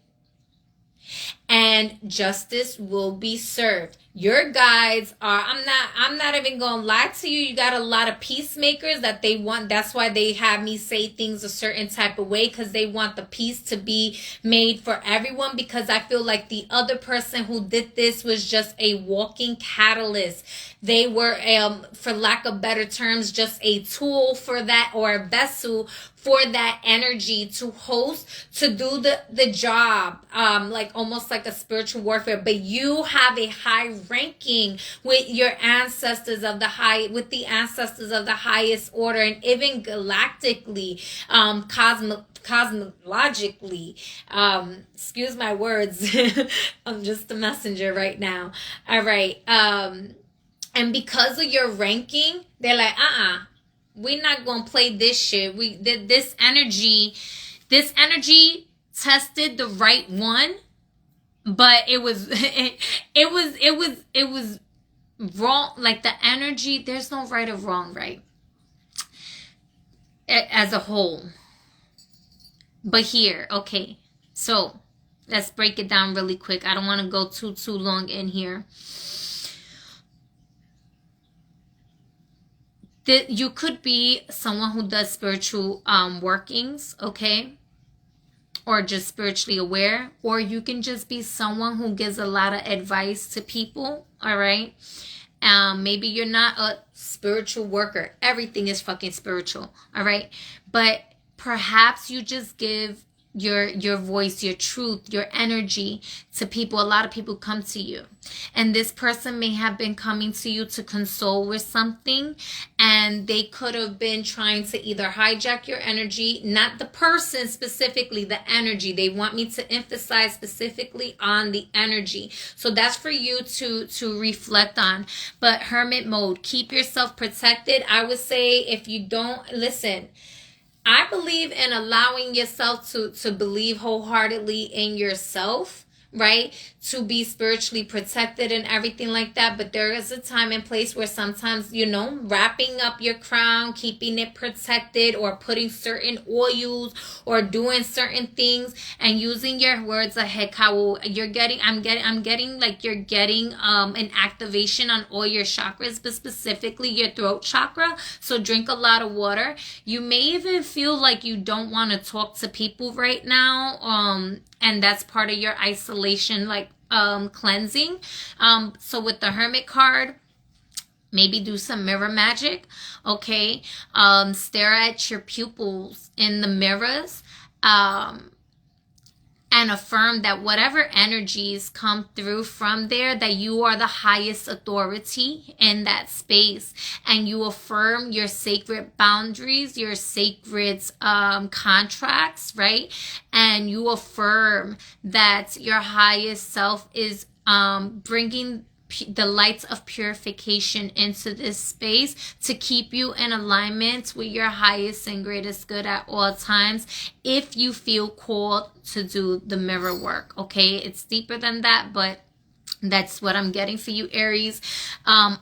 And justice will be served. Your guides are, I'm not even going to lie to you. You got a lot of peacemakers that they want. That's why they have me say things a certain type of way, because they want the peace to be made for everyone, because I feel like the other person who did this was just a walking catalyst. They were, for lack of better terms, just a tool for that, or a vessel for that energy to host, to do the job, like almost like a spiritual warfare. But you have a high ranking with your ancestors of the high, with the ancestors of the highest order, and even galactically, cosmologically, excuse my words. I'm just a messenger right now. All right. And because of your ranking, they're like, we're not gonna play this shit. This energy tested the right one, but it was wrong. Like the energy, there's no right or wrong, right? As a whole. But here, okay. So let's break it down really quick. I don't want to go too long in here. That you could be someone who does spiritual workings, okay? Or just spiritually aware. Or you can just be someone who gives a lot of advice to people, all right? Maybe you're not a spiritual worker. Everything is fucking spiritual, all right? But perhaps you just give your voice, your truth, your energy to people. A lot of people come to you, and this person may have been coming to you to console with something, and they could have been trying to either hijack your energy, not the person specifically, the energy. They want me to emphasize specifically on the energy. So that's for you to reflect on. But hermit mode, keep yourself protected. I would say, if you don't listen, I believe in allowing yourself to believe wholeheartedly in yourself, right? To be spiritually protected and everything like that. But there is a time and place where sometimes, wrapping up your crown, keeping it protected, or putting certain oils, or doing certain things, and using your words ahead. I'm getting like you're getting an activation on all your chakras, but specifically your throat chakra. So drink a lot of water. You may even feel like you don't want to talk to people right now. And that's part of your isolation, like cleansing. So with the Hermit card, maybe do some mirror magic, okay? Stare at your pupils in the mirrors, and and affirm that whatever energies come through from there, that you are the highest authority in that space, and you affirm your sacred boundaries, your sacred contracts, right? And you affirm that your highest self is bringing the lights of purification into this space to keep you in alignment with your highest and greatest good at all times, if you feel called to do the mirror work. Okay, it's deeper than that, but that's what I'm getting for you, Aries.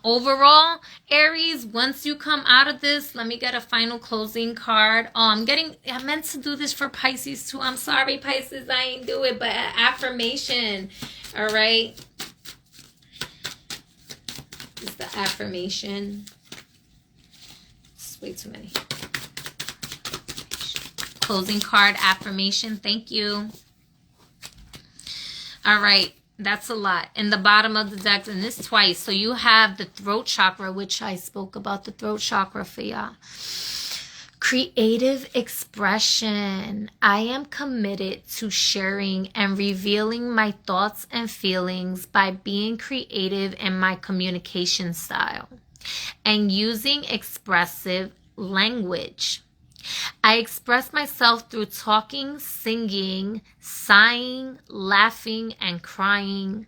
Overall, Aries, once you come out of this, let me get a final closing card. I meant to do this for Pisces too. I'm sorry, Pisces, I ain't do it, but affirmation. All right. Is the affirmation. It's way too many. Closing card, affirmation. Thank you. All right. That's a lot. In the bottom of the deck, and this twice. So you have the throat chakra, which I spoke about the throat chakra for y'all. Creative expression. I am committed to sharing and revealing my thoughts and feelings by being creative in my communication style and using expressive language. I express myself through talking, singing, sighing, laughing, and crying,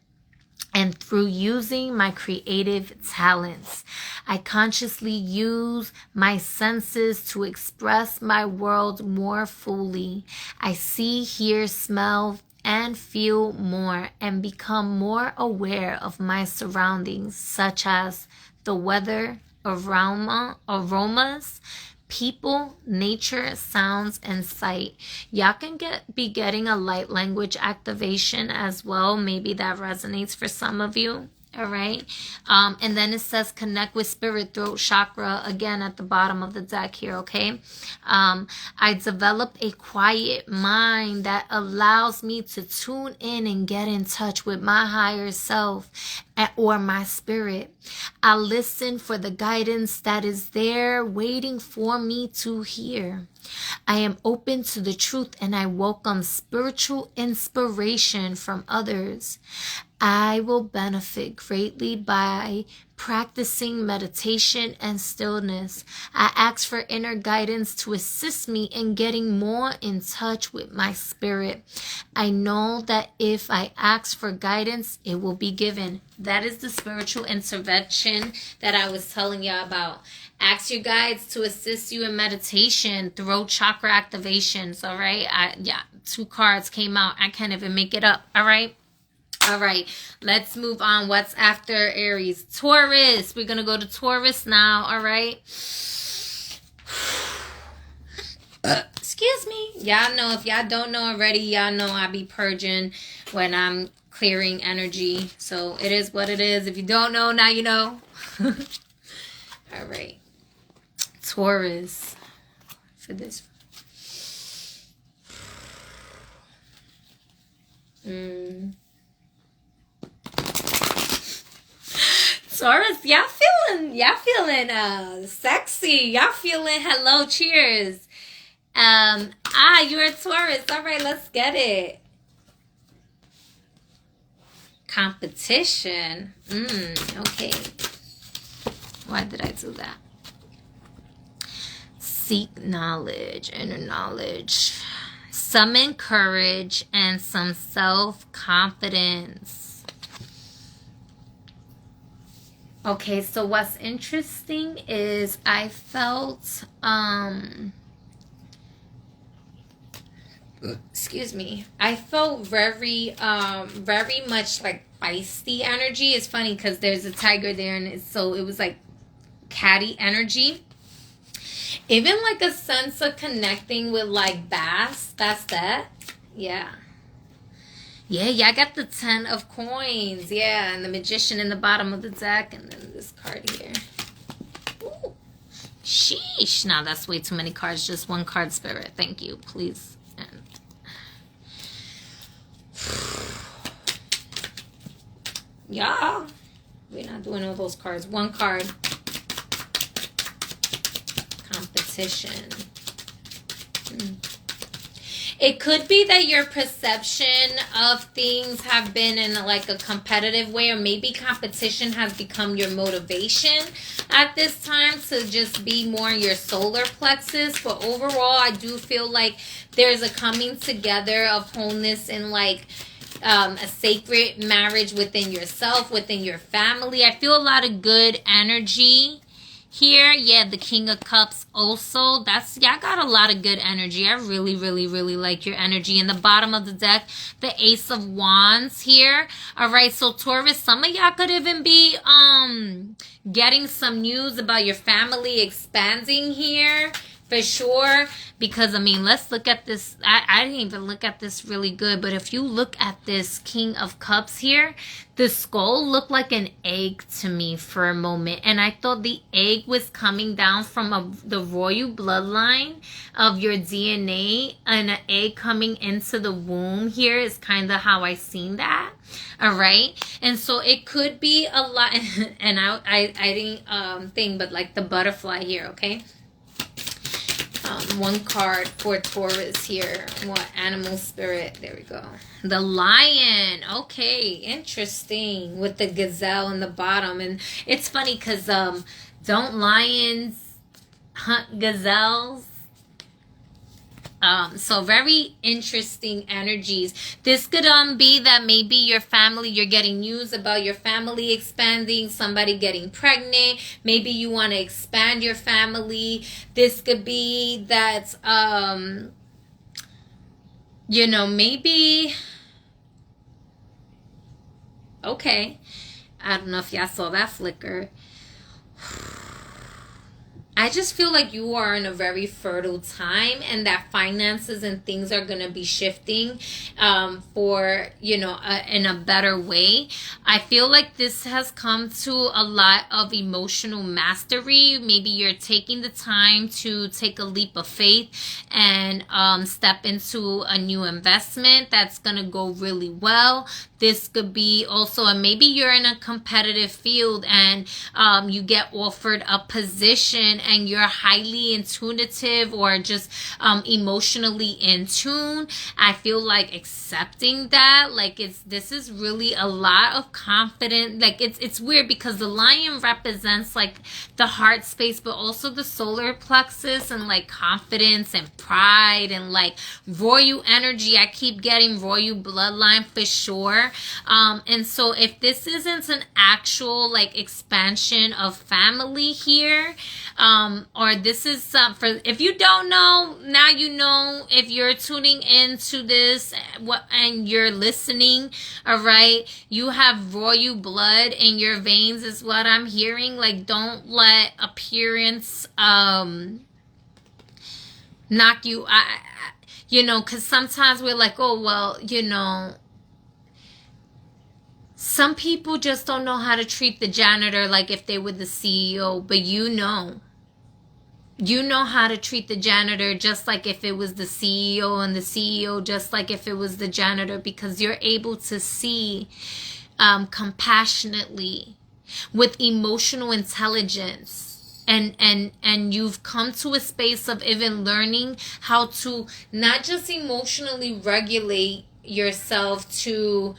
and through using my creative talents. I consciously use my senses to express my world more fully. I see, hear, smell, and feel more, and become more aware of my surroundings, such as the weather, aromas, people, nature, sounds, and sight. Y'all can be getting a light language activation as well. Maybe that resonates for some of you. All right. And then it says connect with spirit, throat chakra, again at the bottom of the deck here. Okay. I developed a quiet mind that allows me to tune in and get in touch with my higher self or my spirit. I listen for the guidance that is there waiting for me to hear. I am open to the truth and I welcome spiritual inspiration from others. I will benefit greatly by practicing meditation and stillness. I ask for inner guidance to assist me in getting more in touch with my spirit. I know that if I ask for guidance, it will be given. That is the spiritual intervention that I was telling y'all about. Ask your guides to assist you in meditation, throat chakra activations, all right? 2 cards came out. I can't even make it up, all right? All right, let's move on. What's after Aries? Taurus. We're going to go to Taurus now, all right? Excuse me. Y'all know, if y'all don't know already, y'all know I be purging when I'm clearing energy. So it is what it is. If you don't know, now you know. All right. Taurus. For this. Taurus, y'all feeling sexy. Y'all feeling hello, cheers. You're a Taurus. All right, let's get it. Competition. Okay. Why did I do that? Seek knowledge, inner knowledge. Summon courage and some self-confidence. Okay, so what's interesting is I felt, I felt very much like feisty energy. It's funny because there's a tiger there, and it was like catty energy. Even like a sense of connecting with like bass. That's that. Yeah. Yeah, I got the 10 of coins. Yeah, and the magician in the bottom of the deck. And then this card here. Ooh. Sheesh. Now that's way too many cards. Just one card, Spirit. Thank you. Please. And yeah. We're not doing all those cards. One card. Competition. It could be that your perception of things have been in like a competitive way, or maybe competition has become your motivation at this time to just be more in your solar plexus. But overall, I do feel like there's a coming together of wholeness and like a sacred marriage within yourself, within your family. I feel a lot of good energy here. Yeah, the King of Cups also. That's, y'all got a lot of good energy. I really, really, really like your energy. In the bottom of the deck, the Ace of Wands here. All right, so Taurus, some of y'all could even be getting some news about your family expanding here. For sure, because I mean, let's look at this. I didn't even look at this really good, but if you look at this King of Cups here, the skull looked like an egg to me for a moment, and I thought the egg was coming down from the royal bloodline of your DNA, and an egg coming into the womb here is kind of how I seen that. All right, and so it could be a lot, and I didn't think, but like the butterfly here, okay. One card for Taurus here. What animal spirit? There we go. The lion. Okay, interesting. With the gazelle in the bottom. And it's funny because don't lions hunt gazelles? So very interesting energies. This could be that maybe your family, you're getting news about your family expanding, somebody getting pregnant. Maybe you want to expand your family. This could be that, you know, maybe, okay. I don't know if y'all saw that flicker. I just feel like you are in a very fertile time, and that finances and things are going to be shifting for, you know, in a better way. I feel like this has come to a lot of emotional mastery. Maybe you're taking the time to take a leap of faith and step into a new investment that's going to go really well. This could be also, and maybe you're in a competitive field and you get offered a position and you're highly intuitive or just emotionally in tune. I feel like accepting that, like this is really a lot of confidence. Like it's weird because the lion represents like the heart space, but also the solar plexus and like confidence and pride and like royal energy. I keep getting royal bloodline for sure. And so if this isn't an actual like expansion of family here, or this is for, if you don't know, now you know. If you're tuning into this and you're listening, all right, you have royal blood in your veins is what I'm hearing. Like, don't let appearance knock you, you know, because sometimes we're like, oh well, you know, some people just don't know how to treat the janitor like if they were the CEO, but you know how to treat the janitor just like if it was the CEO, and the CEO just like if it was the janitor, because you're able to see compassionately with emotional intelligence. And you've come to a space of even learning how to not just emotionally regulate yourself to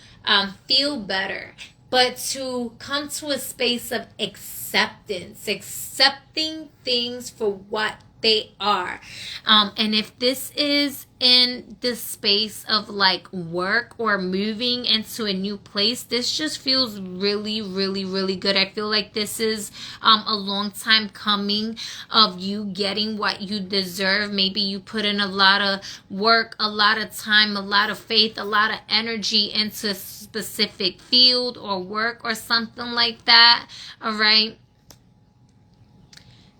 feel better, but to come to a space of acceptance, accepting things for what they are. And if this is in the space of like work or moving into a new place, this just feels really, really, really good. I feel like this is a long time coming of you getting what you deserve. Maybe you put in a lot of work, a lot of time, a lot of faith, a lot of energy into a specific field or work or something like that. All right.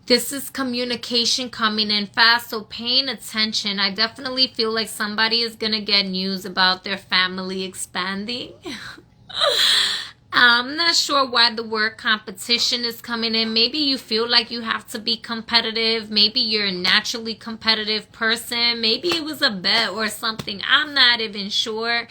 This is communication coming in fast, so paying attention. I definitely feel like somebody is going to get news about their family expanding. I'm not sure why the word competition is coming in. Maybe you feel like you have to be competitive. Maybe you're a naturally competitive person. Maybe it was a bet or something. I'm not even sure.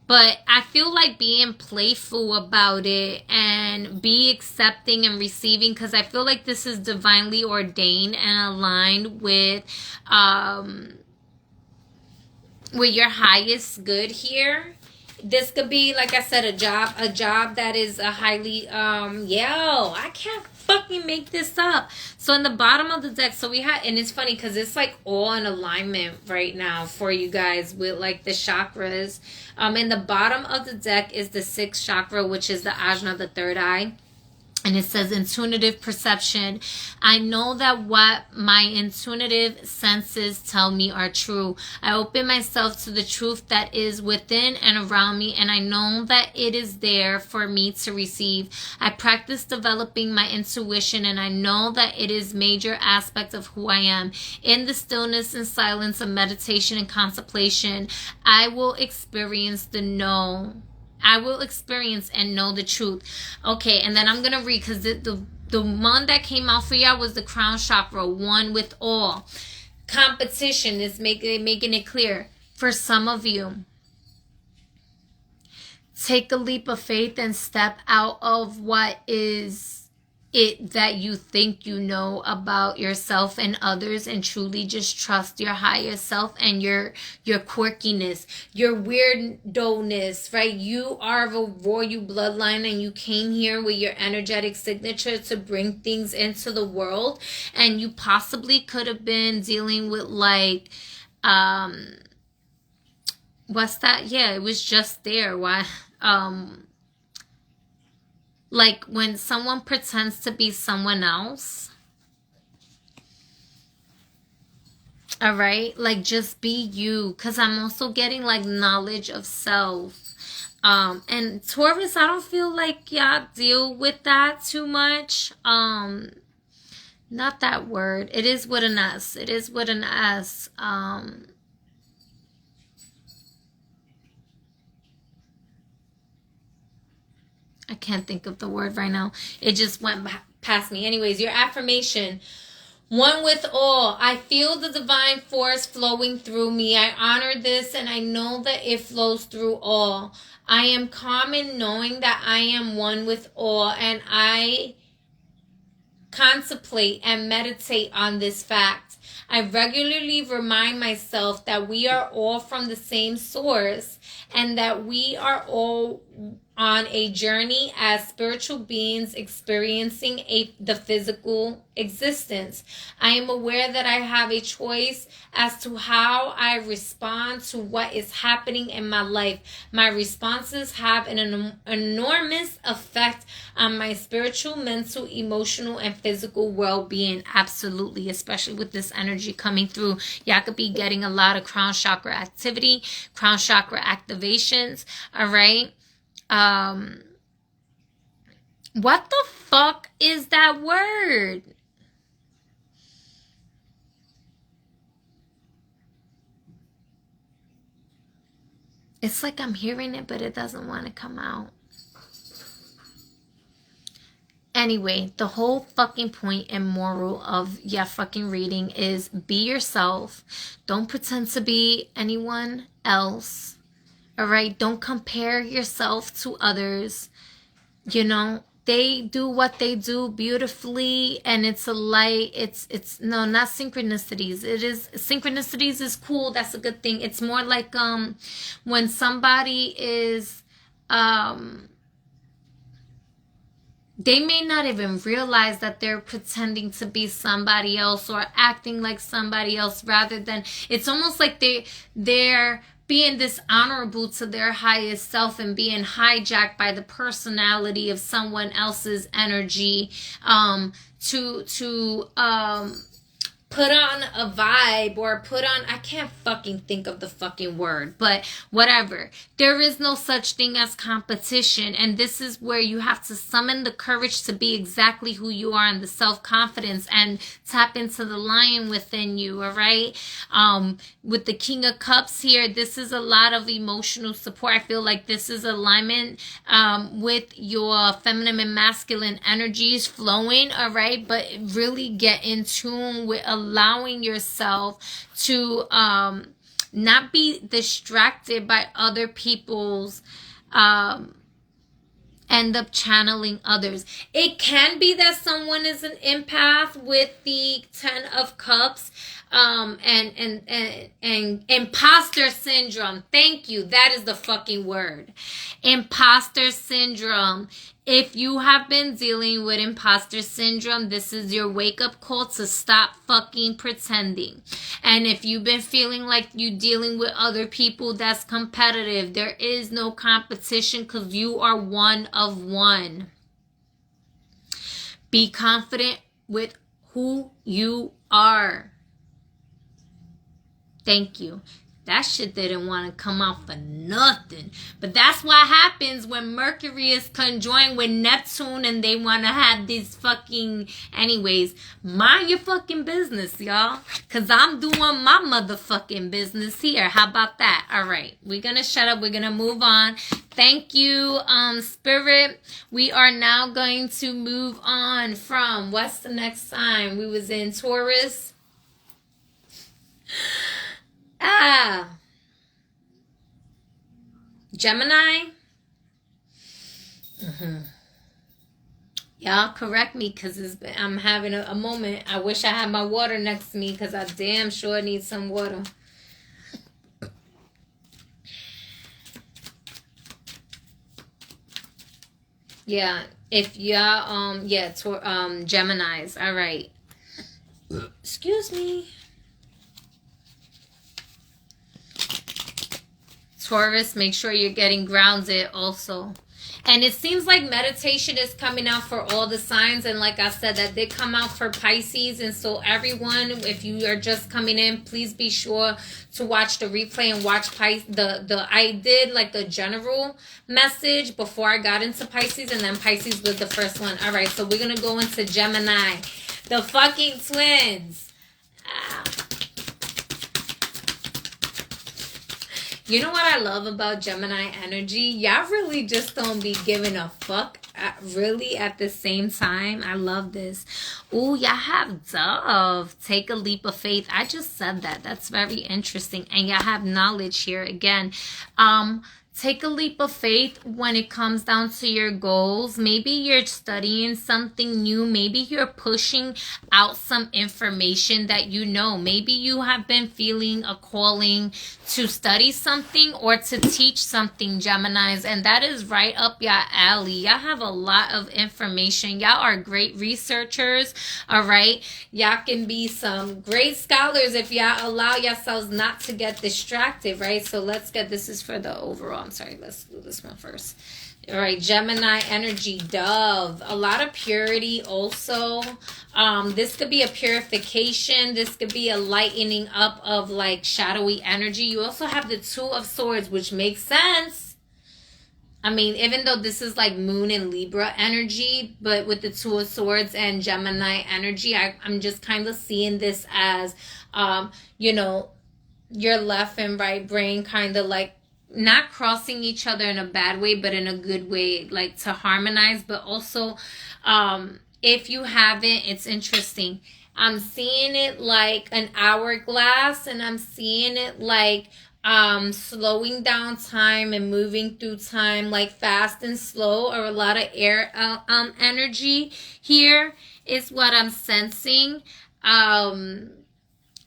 But I feel like being playful about it and be accepting and receiving, because I feel like this is divinely ordained and aligned with with your highest good here. This could be, like I said, a job that is a highly, I can't fucking make this up. So in the bottom of the deck, so we had, and it's funny because it's like all in alignment right now for you guys with like the chakras. In the bottom of the deck is the 6th chakra, which is the ajna, the third eye. And it says intuitive perception. I know that what my intuitive senses tell me are true. I open myself to the truth that is within and around me, and I know that it is there for me to receive. I practice developing my intuition, and I know that it is a major aspect of who I am. In the stillness and silence of meditation and contemplation, I will experience and know the truth. Okay, and then I'm going to read, because the one that came out for y'all was the crown chakra, one with all. Competition is making it clear. For some of you, take a leap of faith and step out of what is it that you think you know about yourself and others, and truly just trust your higher self and your quirkiness, your weirdness, right? You are of a royal bloodline, and you came here with your energetic signature to bring things into the world, and you possibly could have been dealing with like what's that? Yeah, it was just there. Why like when someone pretends to be someone else. All right, like just be you, because I'm also getting like knowledge of self. And Taurus, I don't feel like y'all deal with that too much. Not that word. It is with an S. It is with an S. I can't think of the word right now. It just went past me. Anyways, your affirmation. One with all. I feel the divine force flowing through me. I honor this, and I know that it flows through all. I am calm in knowing that I am one with all, and I contemplate and meditate on this fact. I regularly remind myself that we are all from the same source, and that we are all on a journey as spiritual beings experiencing the physical existence. I am aware that I have a choice as to how I respond to what is happening in my life. My responses have an enormous effect on my spiritual, mental, emotional, and physical well-being. Absolutely, especially with this energy coming through. Y'all could be getting a lot of crown chakra activity, crown chakra activations. All right. What the fuck is that word? It's like I'm hearing it, but it doesn't want to come out. Anyway, the whole fucking point and moral of fucking reading is be yourself. Don't pretend to be anyone else. All right? Don't compare yourself to others. You know, they do what they do beautifully, and it's a light. It's no, not synchronicities. It is synchronicities is cool. That's a good thing. It's more like when somebody is they may not even realize that they're pretending to be somebody else or acting like somebody else, rather than it's almost like they're being dishonorable to their highest self and being hijacked by the personality of someone else's energy to put on a vibe or put on, I can't fucking think of the fucking word, but whatever. There is no such thing as competition, and this is where you have to summon the courage to be exactly who you are and the self-confidence and tap into the lion within you, all right? With the King of Cups here, this is a lot of emotional support. I feel like this is alignment with your feminine and masculine energies flowing, all right? But really get in tune with allowing yourself to not be distracted by other people's end up channeling others. It can be that someone is an empath with the 10 of Cups, and imposter syndrome. Thank you. That is the fucking word. Imposter syndrome. If you have been dealing with imposter syndrome, this is your wake-up call to stop fucking pretending. And if you've been feeling like you're dealing with other people that's competitive, there is no competition because you are one of one. Be confident with who you are. Thank you. That shit didn't want to come out for nothing. But that's what happens when Mercury is conjoined with Neptune and they want to have these fucking... Anyways, mind your fucking business, y'all. Because I'm doing my motherfucking business here. How about that? All right. We're going to shut up. We're going to move on. Thank you, Spirit. We are now going to move on from... What's the next sign? We was in Taurus. Gemini. Y'all correct me because I'm having a moment. I wish I had my water next to me because I damn sure need some water. Yeah, if y'all Geminis. All right. Excuse me. Taurus, make sure you're getting grounded also. And it seems like meditation is coming out for all the signs. And like I said, that did come out for Pisces. And so everyone, if you are just coming in, please be sure to watch the replay and watch Pisces. I did like the general message before I got into Pisces. And then Pisces was the first one. All right, so we're going to go into Gemini. The fucking twins. You know what I love about Gemini energy? Y'all really just don't be giving a fuck really at the same time. I love this. Ooh, y'all have Dove. Take a leap of faith. I just said that. That's very interesting. And y'all have knowledge here again. Take a leap of faith when it comes down to your goals. Maybe you're studying something new. Maybe you're pushing out some information that you know. Maybe you have been feeling a calling to study something or to teach something, Geminis. And that is right up your alley. Y'all have a lot of information. Y'all are great researchers, all right? Y'all can be some great scholars if y'all allow yourselves not to get distracted, right? So let's get, this is for the overall. I'm sorry, let's do this one first. All right, Gemini energy, Dove. A lot of purity also. This could be a purification. This could be a lightening up of like shadowy energy. You also have the Two of Swords, which makes sense. I mean, even though this is like Moon and Libra energy, but with the Two of Swords and Gemini energy, I'm just kind of seeing this as, you know, your left and right brain kind of like not crossing each other in a bad way, but in a good way, like to harmonize. But also, if you haven't, it's interesting. I'm seeing it like an hourglass, and I'm seeing it like slowing down time and moving through time, like fast and slow, or a lot of air energy here is what I'm sensing.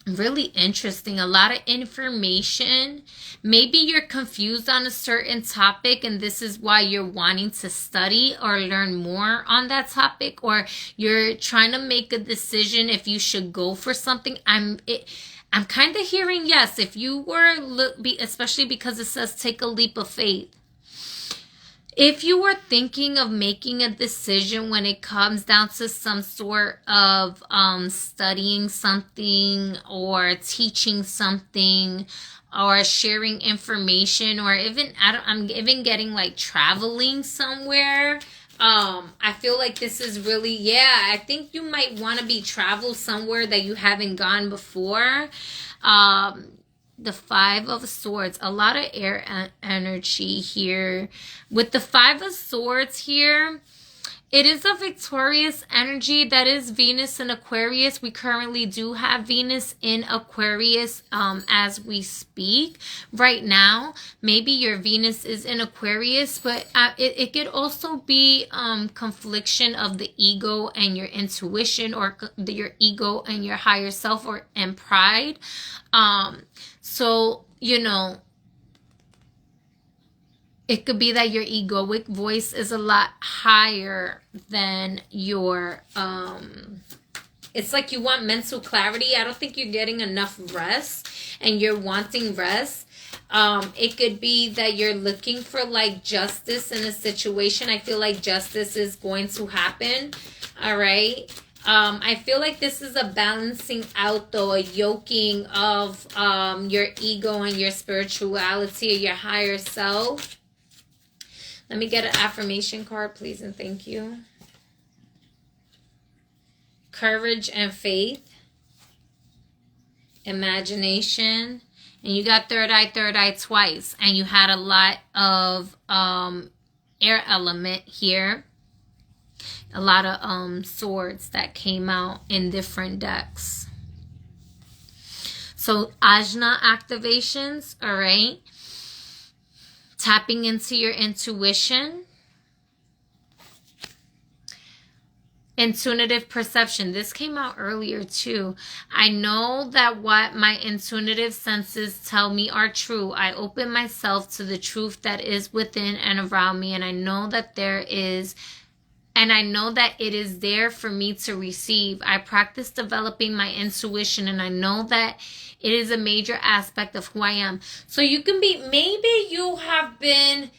Really interesting. A lot of information. Maybe you're confused on a certain topic and this is why you're wanting to study or learn more on that topic, or you're trying to make a decision if you should go for something. I'm kind of hearing yes. If you were, especially because it says take a leap of faith. If you were thinking of making a decision when it comes down to some sort of studying something or teaching something or sharing information, or even I'm even getting like traveling somewhere. I feel like this is really, I think you might want to be travel somewhere that you haven't gone before. The Five of Swords, a lot of air energy here. With the Five of Swords here, It is a victorious energy. That is Venus in Aquarius. We currently do have Venus in Aquarius as we speak right now. Maybe your Venus is in Aquarius, but it could also be confliction of the ego and your intuition, or your ego and your higher self, and pride. So, you know, it could be that your egoic voice is a lot higher than your, it's like you want mental clarity. I don't think you're getting enough rest and you're wanting rest. It could be that you're looking for like justice in a situation. I feel like justice is going to happen. All right. I feel like this is a balancing out, though, a yoking of your ego and your spirituality, or your higher self. Let me get an affirmation card, please, and thank you. Courage and faith. Imagination. And you got third eye twice. And you had a lot of air element here. A lot of swords that came out in different decks. So ajna activations, all right. Tapping into your intuition. Intuitive perception. This came out earlier too. I know that what my intuitive senses tell me are true. I open myself to the truth that is within and around me. And I know that it is there for me to receive. I practice developing my intuition, and I know that it is a major aspect of who I am. So you can be, maybe you have been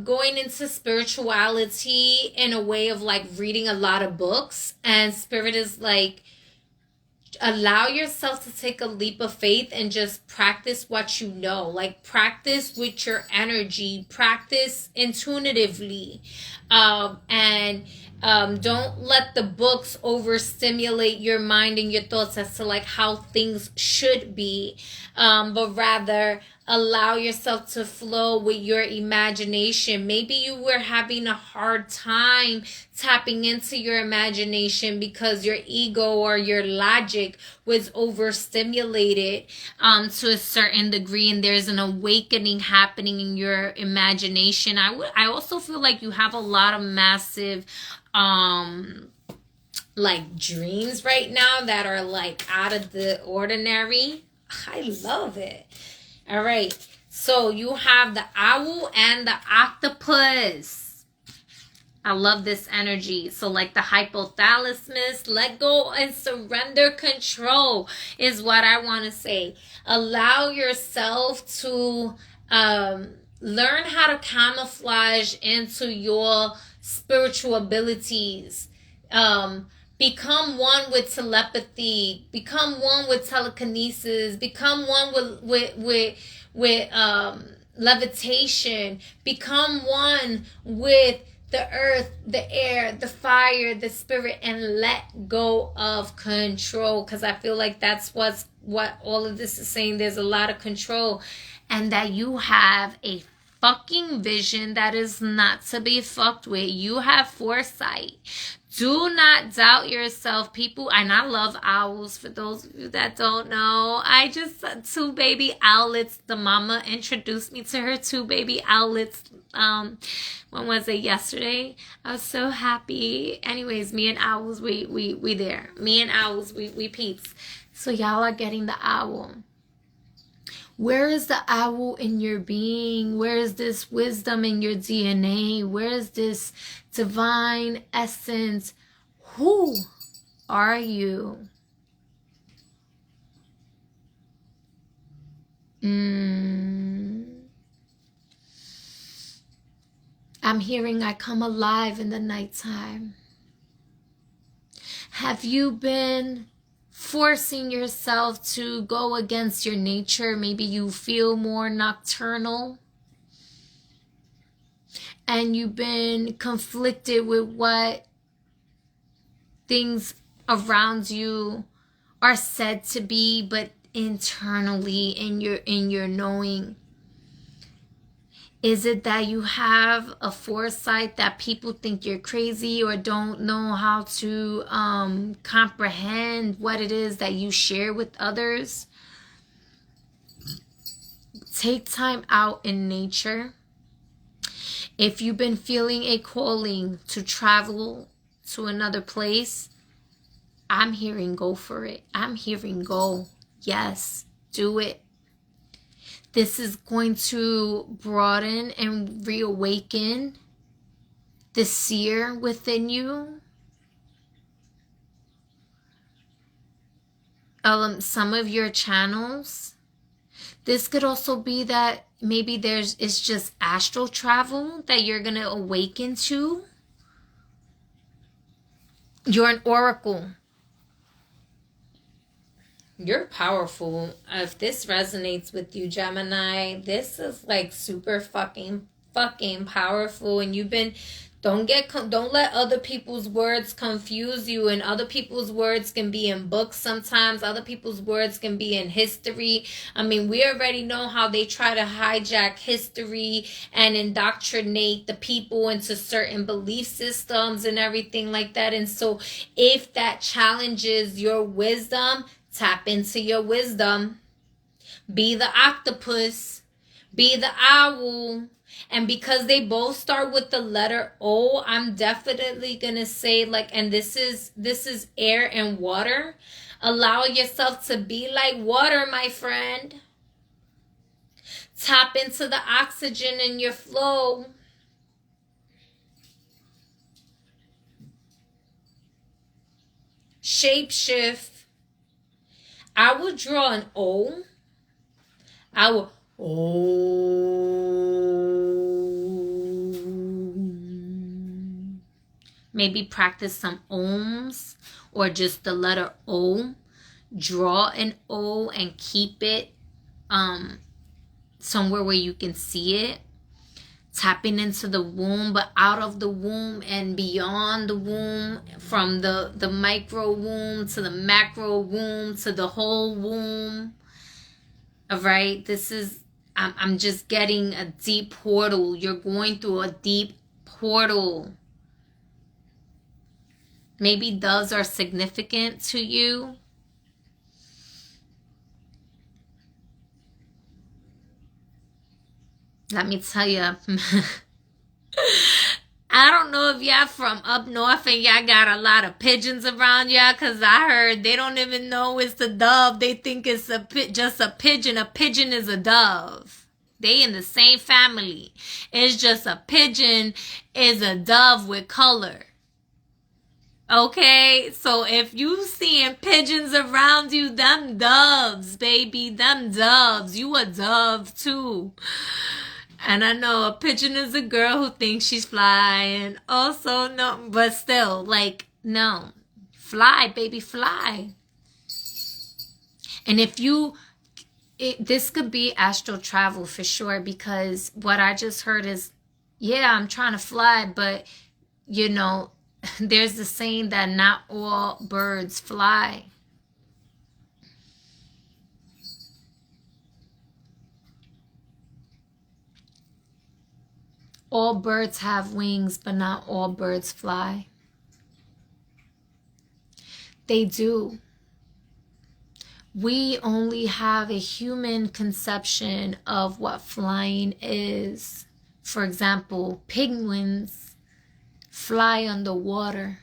going into spirituality in a way of like reading a lot of books, and Spirit is like, allow yourself to take a leap of faith and just practice what you know. Like, practice with your energy, practice intuitively, and don't let the books overstimulate your mind and your thoughts as to like how things should be, but rather allow yourself to flow with your imagination. Maybe you were having a hard time tapping into your imagination because your ego or your logic was overstimulated to a certain degree, and there's an awakening happening in your imagination. I also feel like you have a lot of massive like dreams right now that are like out of the ordinary. I love it. All right, so you have the owl and the octopus. I love this energy. So like the hypothalamus, let go and surrender control is what I want to say. Allow yourself to learn how to camouflage into your spiritual abilities. Become one with telepathy. Become one with telekinesis. Become one with levitation. Become one with the earth, the air, the fire, the spirit, and let go of control. Because I feel like that's what all of this is saying. There's a lot of control, and that you have a fucking vision that is not to be fucked with. You have foresight. Do not doubt yourself, people. And I love owls. For those of you that don't know, I just 2 baby owlets. The mama introduced me to her 2 baby owlets. When was it? Yesterday. I was so happy. Anyways, me and owls, we there. Me and owls, we peeps. So y'all are getting the owl. Where is the owl in your being? Where is this wisdom in your DNA? Where is this divine essence? Who are you? I'm hearing I come alive in the nighttime. Have you been forcing yourself to go against your nature? Maybe you feel more nocturnal, and you've been conflicted with what things around you are said to be, but internally in your knowing, Is it that you have a foresight that people think you're crazy or don't know how to comprehend what it is that you share with others? Take time out in nature. If you've been feeling a calling to travel to another place, I'm hearing go for it. I'm hearing go. Yes, do it. This is going to broaden and reawaken the seer within you. Some of your channels. This could also be that maybe it's just astral travel that you're going to awaken to. You're an oracle. You're powerful. If this resonates with you, Gemini, this is like super fucking powerful. And you've been, don't let other people's words confuse you. And other people's words can be in books sometimes. Other people's words can be in history. I mean, we already know how they try to hijack history and indoctrinate the people into certain belief systems and everything like that. And so if that challenges your wisdom, tap into your wisdom. Be the octopus. Be the owl. And because they both start with the letter O, I'm definitely going to say like, and this is air and water. Allow yourself to be like water, my friend. Tap into the oxygen in your flow. Shapeshift. I will draw an O. I will maybe practice some ohms or just the letter O. Draw an O and keep it somewhere where you can see it. Tapping into the womb, but out of the womb and beyond the womb, from the micro womb to the macro womb to the whole womb. All right, this is, I'm just getting a deep portal. You're going through a deep portal. Maybe those are significant to you. Let me tell you, I don't know if y'all from up north and y'all got a lot of pigeons around y'all, because I heard they don't even know it's the dove. They think it's just a pigeon. A pigeon is a dove. They in the same family. It's just a pigeon is a dove with color. Okay, so if you seeing pigeons around you, them doves, baby, them doves. You a dove too. And I know a pigeon is a girl who thinks she's flying. Also, no, but still, like, no. Fly, baby, fly. And if you, this could be astral travel for sure, because what I just heard is, yeah, I'm trying to fly, but, you know, there's the saying that not all birds fly. All birds have wings, but not all birds fly. They do. We only have a human conception of what flying is. For example, penguins fly underwater.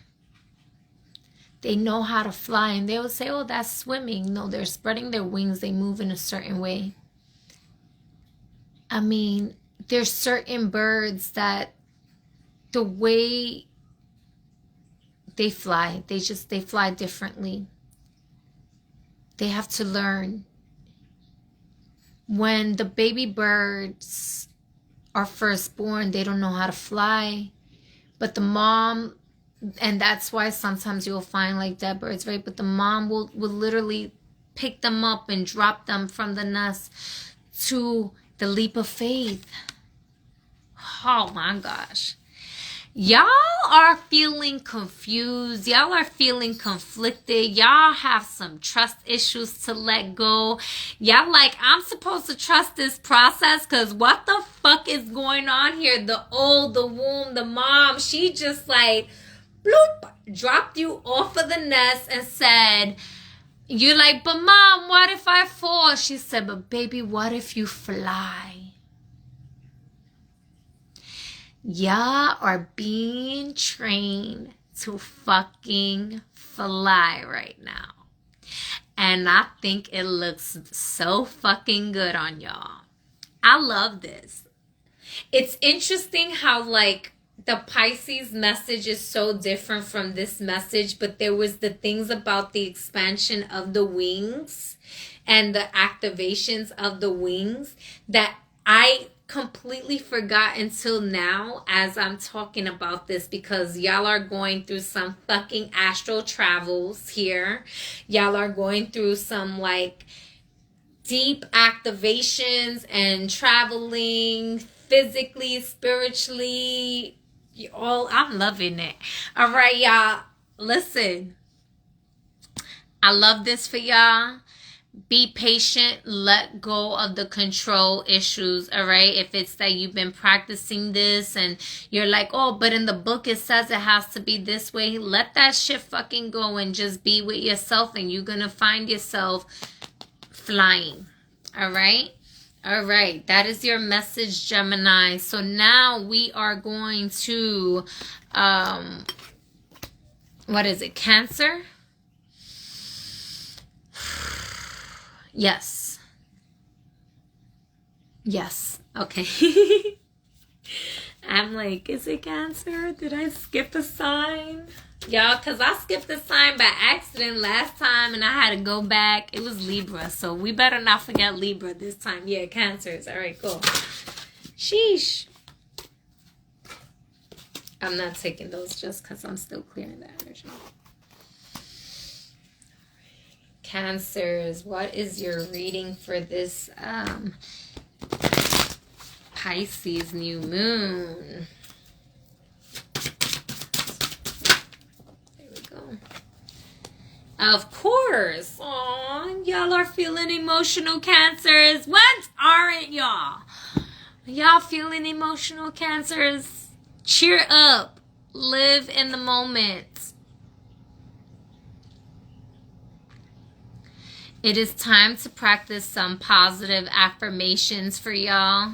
They know how to fly, and they will say, oh, that's swimming. No, they're spreading their wings. They move in a certain way. I mean, there's certain birds that the way they fly, they fly differently. They have to learn. When the baby birds are first born, they don't know how to fly. But the mom, and that's why sometimes you'll find like dead birds, right? But the mom will literally pick them up and drop them from the nest to the leap of faith. Oh my gosh. Y'all are feeling confused. Y'all are feeling conflicted. Y'all have some trust issues to let go. Y'all like, I'm supposed to trust this process because what the fuck is going on here? The old, the womb, the mom, she just like, bloop, dropped you off of the nest and said, you're like, but mom, what if I fall? She said, but baby, what if you fly? Y'all are being trained to fucking fly right now. And I think it looks so fucking good on y'all. I love this. It's interesting how like the Pisces message is so different from this message, but there was the things about the expansion of the wings and the activations of the wings that I completely forgot until now as I'm talking about this, because y'all are going through some fucking astral travels here. Y'all are going through some like deep activations and traveling physically, spiritually. I'm loving it. All right, y'all. Listen. I love this for y'all. Be patient. Let go of the control issues, all right? If it's that you've been practicing this and you're like, oh, but in the book it says it has to be this way. Let that shit fucking go and just be with yourself, and you're going to find yourself flying, all right? All right, that is your message, Gemini. So now we are going to, what is it, Cancer? Yes. Yes. Okay. I'm like, is it Cancer? Did I skip a sign? Y'all, because I skipped a sign by accident last time and I had to go back. It was Libra, so we better not forget Libra this time. Yeah, Cancers. All right, cool. Sheesh. I'm not taking those just because I'm still clearing that energy. Cancers, what is your reading for this Pisces new moon? There we go. Of course. Aw, y'all are feeling emotional, Cancers. What aren't y'all? Y'all feeling emotional, Cancers? Cheer up. Live in the moment. It is time to practice some positive affirmations for y'all.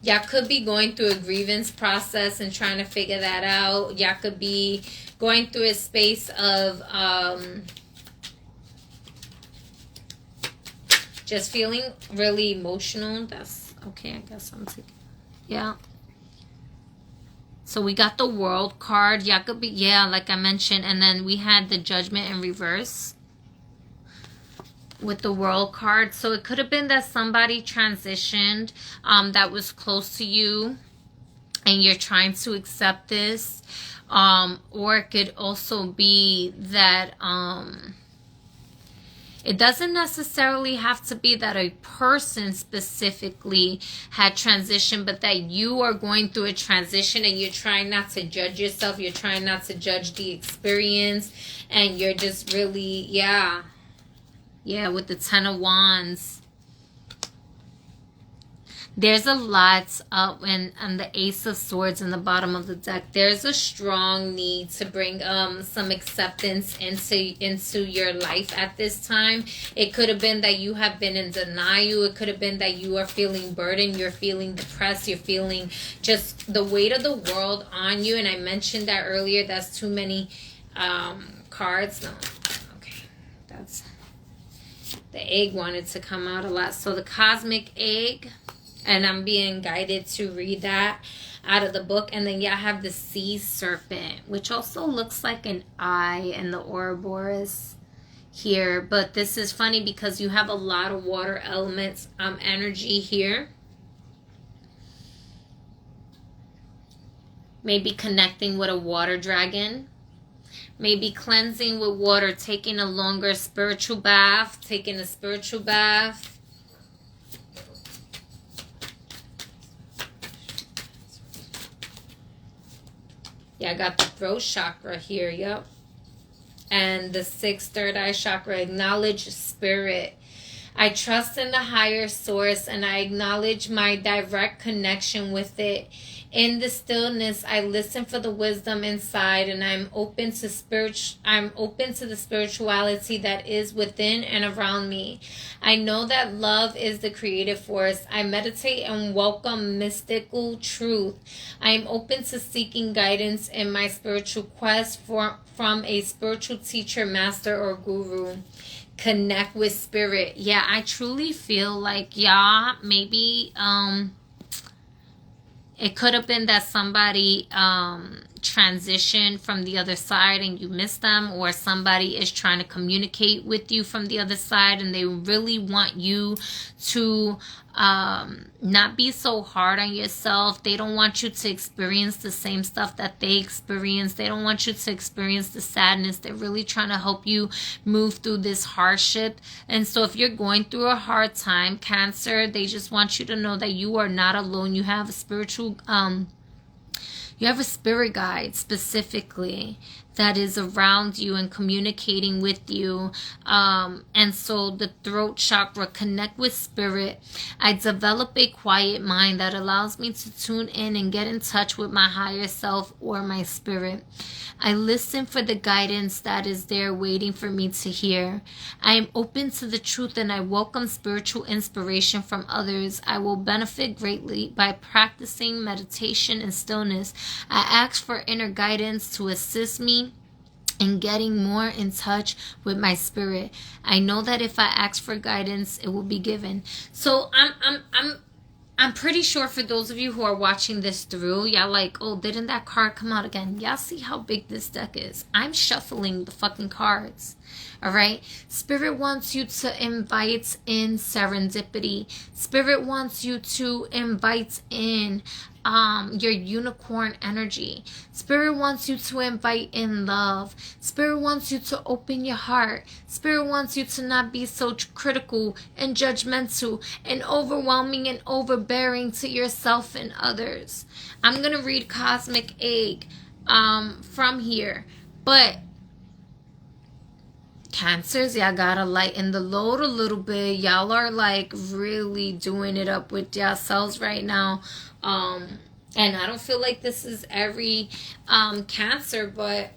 Y'all could be going through a grievance process and trying to figure that out. Y'all could be going through a space of just feeling really emotional. That's okay, I guess I'm taking. Yeah. So we got the World card. Y'all could be, yeah, like I mentioned. And then we had the Judgment in reverse with the World card. So it could have been that somebody transitioned that was close to you and you're trying to accept this. Or it could also be that it doesn't necessarily have to be that a person specifically had transitioned, but that you are going through a transition and you're trying not to judge yourself. You're trying not to judge the experience. And you're just really, yeah, with the Ten of Wands. There's a lot and the Ace of Swords in the bottom of the deck. There's a strong need to bring some acceptance into your life at this time. It could have been that you have been in denial. It could have been that you are feeling burdened. You're feeling depressed. You're feeling just the weight of the world on you. And I mentioned that earlier. That's too many cards. No. Okay. That's the egg wanted to come out a lot. So the cosmic egg. And I'm being guided to read that out of the book. And then y'all have the sea serpent, which also looks like an eye in the Ouroboros here. But this is funny because you have a lot of water elements energy here. Maybe connecting with a water dragon. Maybe cleansing with water, taking a longer spiritual bath, taking a spiritual bath. Yeah, I got the throat chakra here. Yep. And the 6th third eye chakra. Acknowledge spirit. I trust in the higher source and I acknowledge my direct connection with it. In the stillness, I listen for the wisdom inside, and I'm open to the spirituality that is within and around me. I know that love is the creative force. I meditate and welcome mystical truth. I am open to seeking guidance in my spiritual quest from a spiritual teacher, master, or guru. Connect with spirit. Yeah, I truly feel like y'all maybe it could have been that somebody transitioned from the other side and you missed them, or somebody is trying to communicate with you from the other side and they really want you to not be so hard on yourself. They don't want you to experience the same stuff that they experienced. They don't want you to experience the sadness. They're really trying to help you move through this hardship. And so if you're going through a hard time, Cancer, they just want you to know that you are not alone. You have a spiritual you have a spirit guide specifically that is around you and communicating with you. And so the throat chakra, connect with spirit. I develop a quiet mind that allows me to tune in and get in touch with my higher self or my spirit. I listen for the guidance that is there waiting for me to hear. I am open to the truth and I welcome spiritual inspiration from others. I will benefit greatly by practicing meditation and stillness. I ask for inner guidance to assist me in getting more in touch with my spirit. I know that if I ask for guidance, it will be given. So I'm pretty sure for those of you who are watching this through, y'all like, oh, didn't that card come out again? Y'all see how big this deck is? I'm shuffling the fucking cards. All right. Spirit wants you to invite in serendipity. Spirit wants you to invite in your unicorn energy. Spirit wants you to invite in love. Spirit wants you to open your heart. Spirit wants you to not be so critical and judgmental and overwhelming and overbearing to yourself and others. I'm going to read Cosmic Egg from here. But Cancers, y'all gotta lighten the load a little bit. Y'all are like really doing it up with yourselves right now. And I don't feel like this is every Cancer, but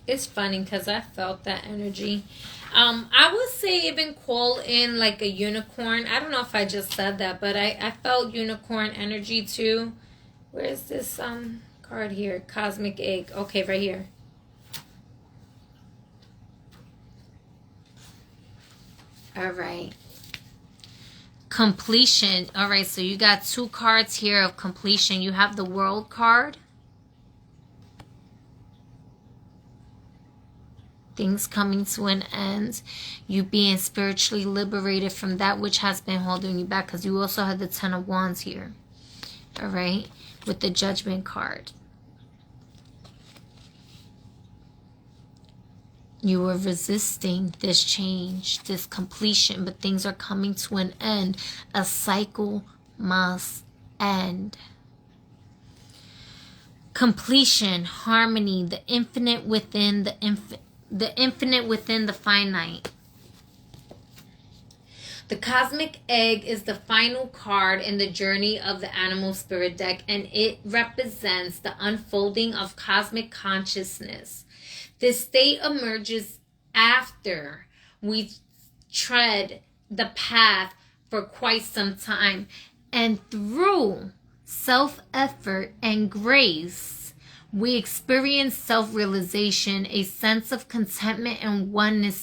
it's funny because I felt that energy. I would say even call in like a unicorn. I don't know if I just said that, but I felt unicorn energy too. Where's this card here? Cosmic Egg. Okay, right here. All right. Completion. All right, so you got 2 cards here of completion. You have the World card. Things coming to an end, you being spiritually liberated from that which has been holding you back, because you also have the 10 of Wands here, all right, with the Judgment card. You were resisting this change, this completion, but things are coming to an end. A cycle must end. Completion, harmony, the infinite within the infinite. The infinite within the finite. The Cosmic Egg is the final card in the journey of the Animal Spirit deck, and it represents the unfolding of cosmic consciousness. This state emerges after we tread the path for quite some time, and through self-effort and grace, we experience self-realization, a sense of contentment and oneness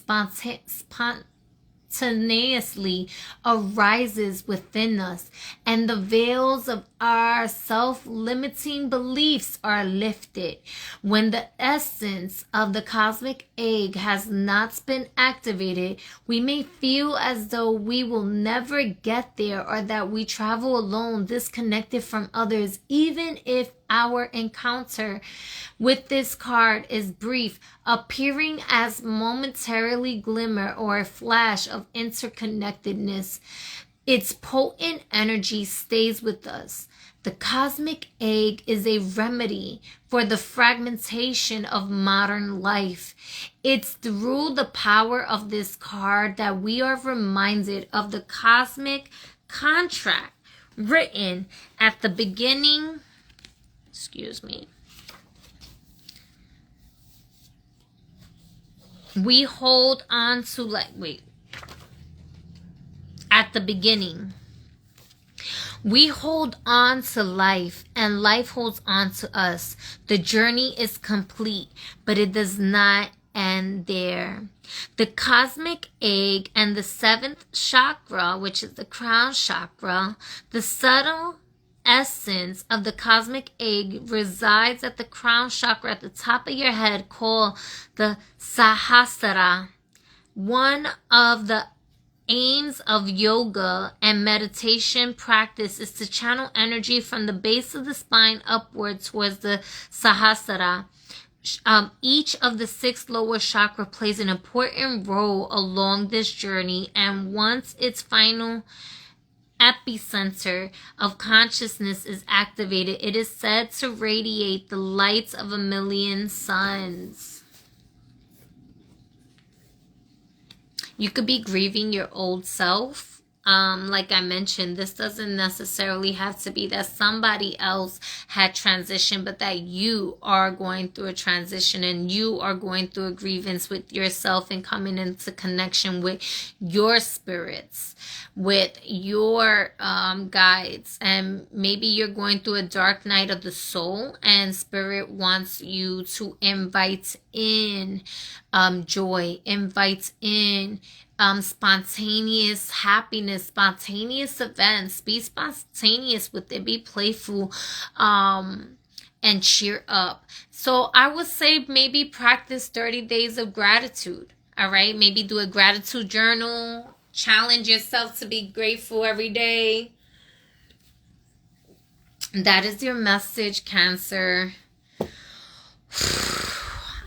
spontaneously arises within us, and the veils of our self-limiting beliefs are lifted. When the essence of the cosmic egg has not been activated, we may feel as though we will never get there, or that we travel alone, disconnected from others, even if our encounter with this card is brief, appearing as momentarily glimmer or a flash of interconnectedness. Its potent energy stays with us. The cosmic egg is a remedy for the fragmentation of modern life. It's through the power of this card that we are reminded of the cosmic contract written at the beginning. We hold on to at the beginning. We hold on to life, and life holds on to us. The journey is complete, but it does not end there. The cosmic egg and the 7th chakra, which is the crown chakra, the subtle essence of the cosmic egg resides at the crown chakra at the top of your head, called the Sahasrara. One of the aims of yoga and meditation practice is to channel energy from the base of the spine upward towards the Sahasrara. Each of the 6 lower chakra plays an important role along this journey, and once its final epicenter of consciousness is activated, it is said to radiate the lights of a million suns. You could be grieving your old self. Like I mentioned, this doesn't necessarily have to be that somebody else had transitioned, but that you are going through a transition and you are going through a grievance with yourself and coming into connection with your spirits, with your guides. And maybe you're going through a dark night of the soul, and spirit wants you to invite in joy, invite in spontaneous happiness, spontaneous events. Be spontaneous with it, be playful, and cheer up. So I would say maybe practice 30 days of gratitude. All right, maybe do a gratitude journal, challenge yourself to be grateful every day. That is your message, Cancer.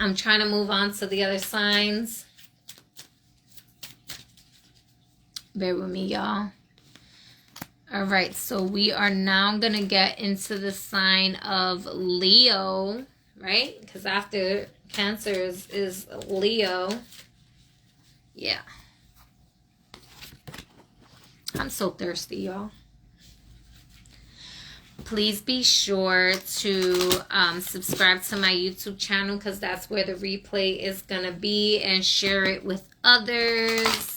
I'm trying to move on to the other signs. Bear with me, y'all. All right, so we are now going to get into the sign of Leo, right? Because after Cancer is Leo. Yeah. I'm so thirsty, y'all. Please be sure to subscribe to my YouTube channel, because that's where the replay is going to be, and share it with others.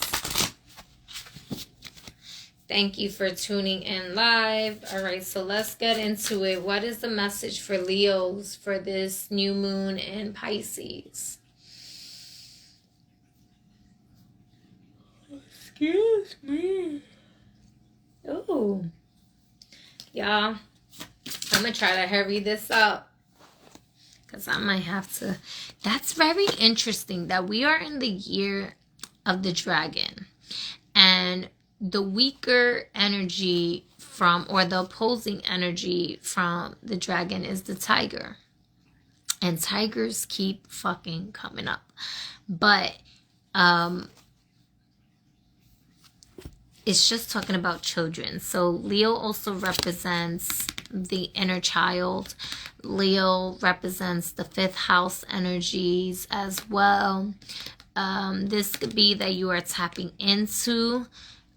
Thank you for tuning in live. All right, so let's get into it. What is the message for Leos for this new moon in Pisces? Excuse me. Oh, y'all, I'm going to try to hurry this up, because I might have to. That's very interesting that we are in the year of the dragon. And the weaker energy from, or the opposing energy from the dragon is the tiger. And tigers keep fucking coming up. But it's just talking about children. So Leo also represents the inner child. Leo represents the 5th house energies as well. This could be that you are tapping into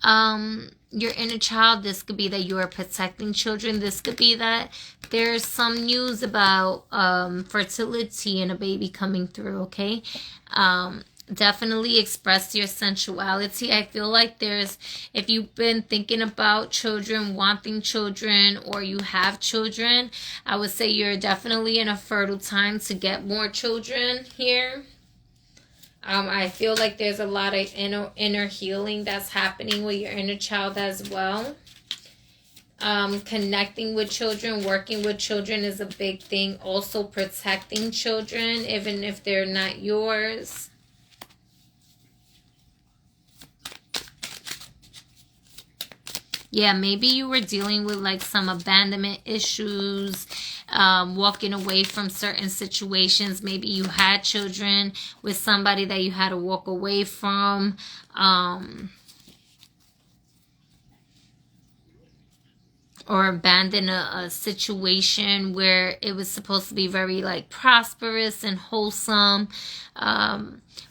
your inner child. This could be that you are protecting children. This could be that there's some news about fertility and a baby coming through, okay? Definitely express your sensuality. I feel like if you've been thinking about children, wanting children, or you have children, I would say you're definitely in a fertile time to get more children here. I feel like there's a lot of inner healing that's happening with your inner child as well. Connecting with children, working with children is a big thing. Also protecting children, even if they're not yours. Yeah, maybe you were dealing with like some abandonment issues, walking away from certain situations. Maybe you had children with somebody that you had to walk away from. Or abandon a situation where it was supposed to be very like prosperous and wholesome,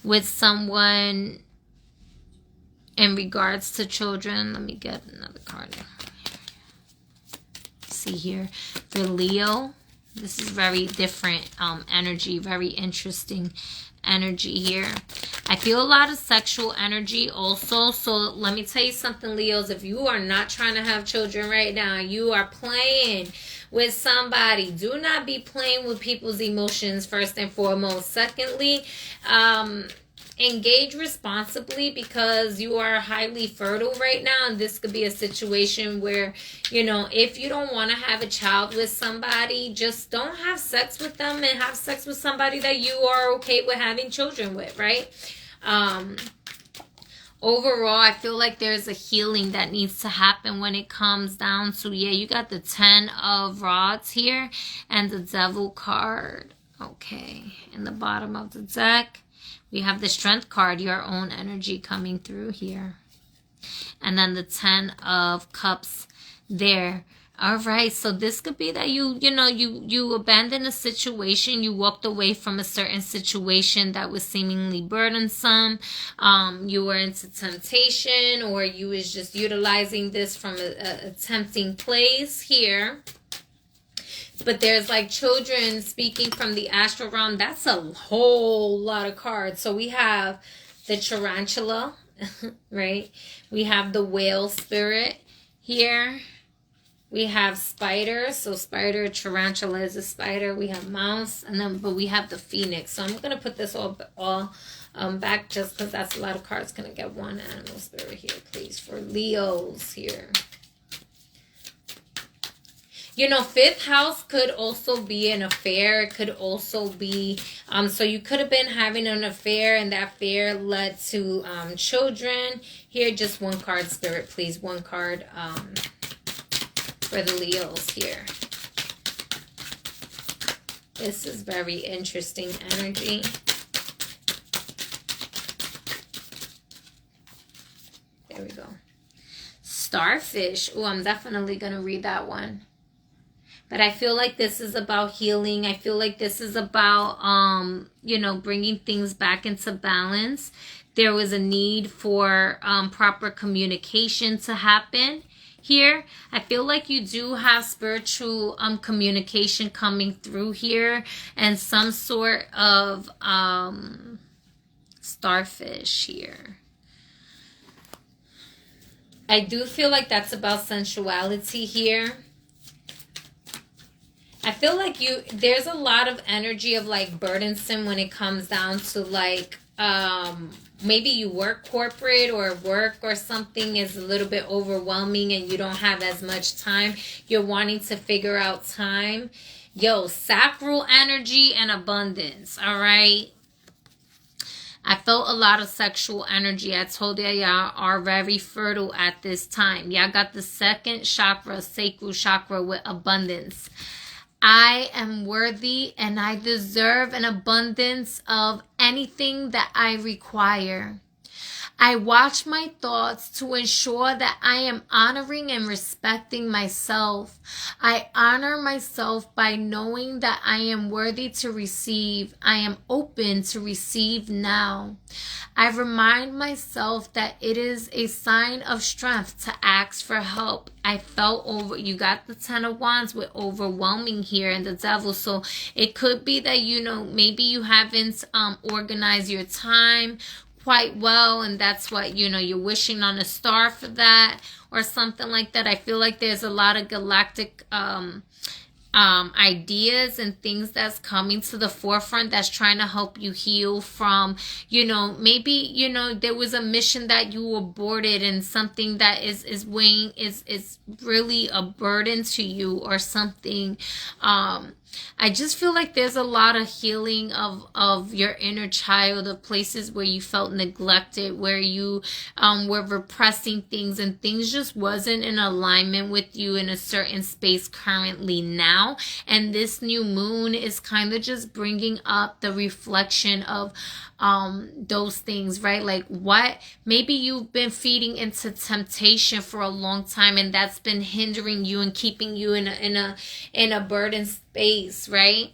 with someone in regards to children. Let me get another card. See here for Leo, this is very different energy, very interesting energy here. I feel a lot of sexual energy also. So let me tell you something, Leos. If you are not trying to have children right now, you are playing with somebody. Do not be playing with people's emotions, first and foremost. Secondly, engage responsibly, because you are highly fertile right now, and this could be a situation where, you know, if you don't want to have a child with somebody, just don't have sex with them and have sex with somebody that you are okay with having children with, right? Overall, I feel like there's a healing that needs to happen when it comes down to, yeah, you got the 10 of Rods here and the Devil card. Okay, in the bottom of the deck, we have the Strength card, your own energy coming through here. And then the 10 of Cups there. All right, so this could be that you abandoned a situation, you walked away from a certain situation that was seemingly burdensome. You were into temptation, or you was just utilizing this from a tempting place here. But there's like children speaking from the astral realm. That's a whole lot of cards. So we have the tarantula, right? We have the whale spirit here. We have spider. So spider, tarantula is a spider. We have mouse, and then but we have the phoenix. So I'm gonna put this all back just because that's a lot of cards. Can I get one animal spirit here, please, for Leos here? You know, 5th house could also be an affair. It could also be, so you could have been having an affair, and that affair led to children. Here, just one card, Spirit, please. One card for the Leos here. This is very interesting energy. There we go. Starfish. Oh, I'm definitely going to read that one. But I feel like this is about healing. I feel like this is about, bringing things back into balance. There was a need for proper communication to happen here. I feel like you do have spiritual communication coming through here, and some sort of starfish here. I do feel like that's about sensuality here. I feel like there's a lot of energy of like burdensome when it comes down to like, maybe you work corporate, or work or something is a little bit overwhelming and you don't have as much time. You're wanting to figure out time. Yo, sacral energy and abundance, all right? I felt a lot of sexual energy. I told you, y'all are very fertile at this time. Y'all got the 2nd chakra, sacral chakra, with abundance. I am worthy and I deserve an abundance of anything that I require. I watch my thoughts to ensure that I am honoring and respecting myself. I honor myself by knowing that I am worthy to receive. I am open to receive now. I remind myself that it is a sign of strength to ask for help. I felt you got the 10 of Wands with overwhelming here and the Devil. So it could be that, maybe you haven't organized your time quite well, and that's what, you're wishing on a star for that or something like that. I feel like there's a lot of galactic ideas and things that's coming to the forefront that's trying to help you heal from, maybe, there was a mission that you aborted and something that is weighing, is really a burden to you or something. I just feel like there's a lot of healing of your inner child, of places where you felt neglected, where you were repressing things and things just wasn't in alignment with you in a certain space currently now. And this new moon is kind of just bringing up the reflection of those things, right? Like, what maybe you've been feeding into temptation for a long time, and that's been hindering you and keeping you in a burden space, right?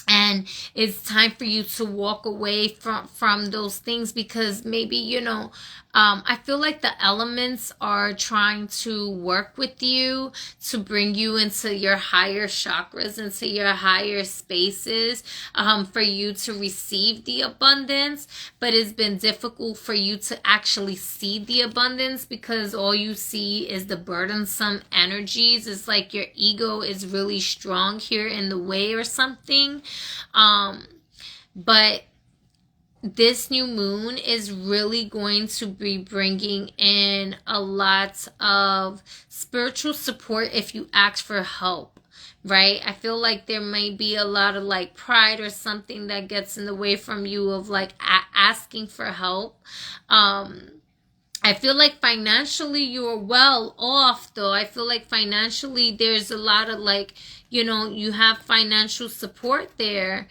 And it's time for you to walk away from those things, because maybe, I feel like the elements are trying to work with you to bring you into your higher chakras, into your higher spaces, for you to receive the abundance. But it's been difficult for you to actually see the abundance, because all you see is the burdensome energies. It's like your ego is really strong here in the way or something. But this new moon is really going to be bringing in a lot of spiritual support if you ask for help, right? I feel like there may be a lot of like pride or something that gets in the way from you of like asking for help. I feel like financially you're well off, though. I feel like financially there's a lot of like, you have financial support there.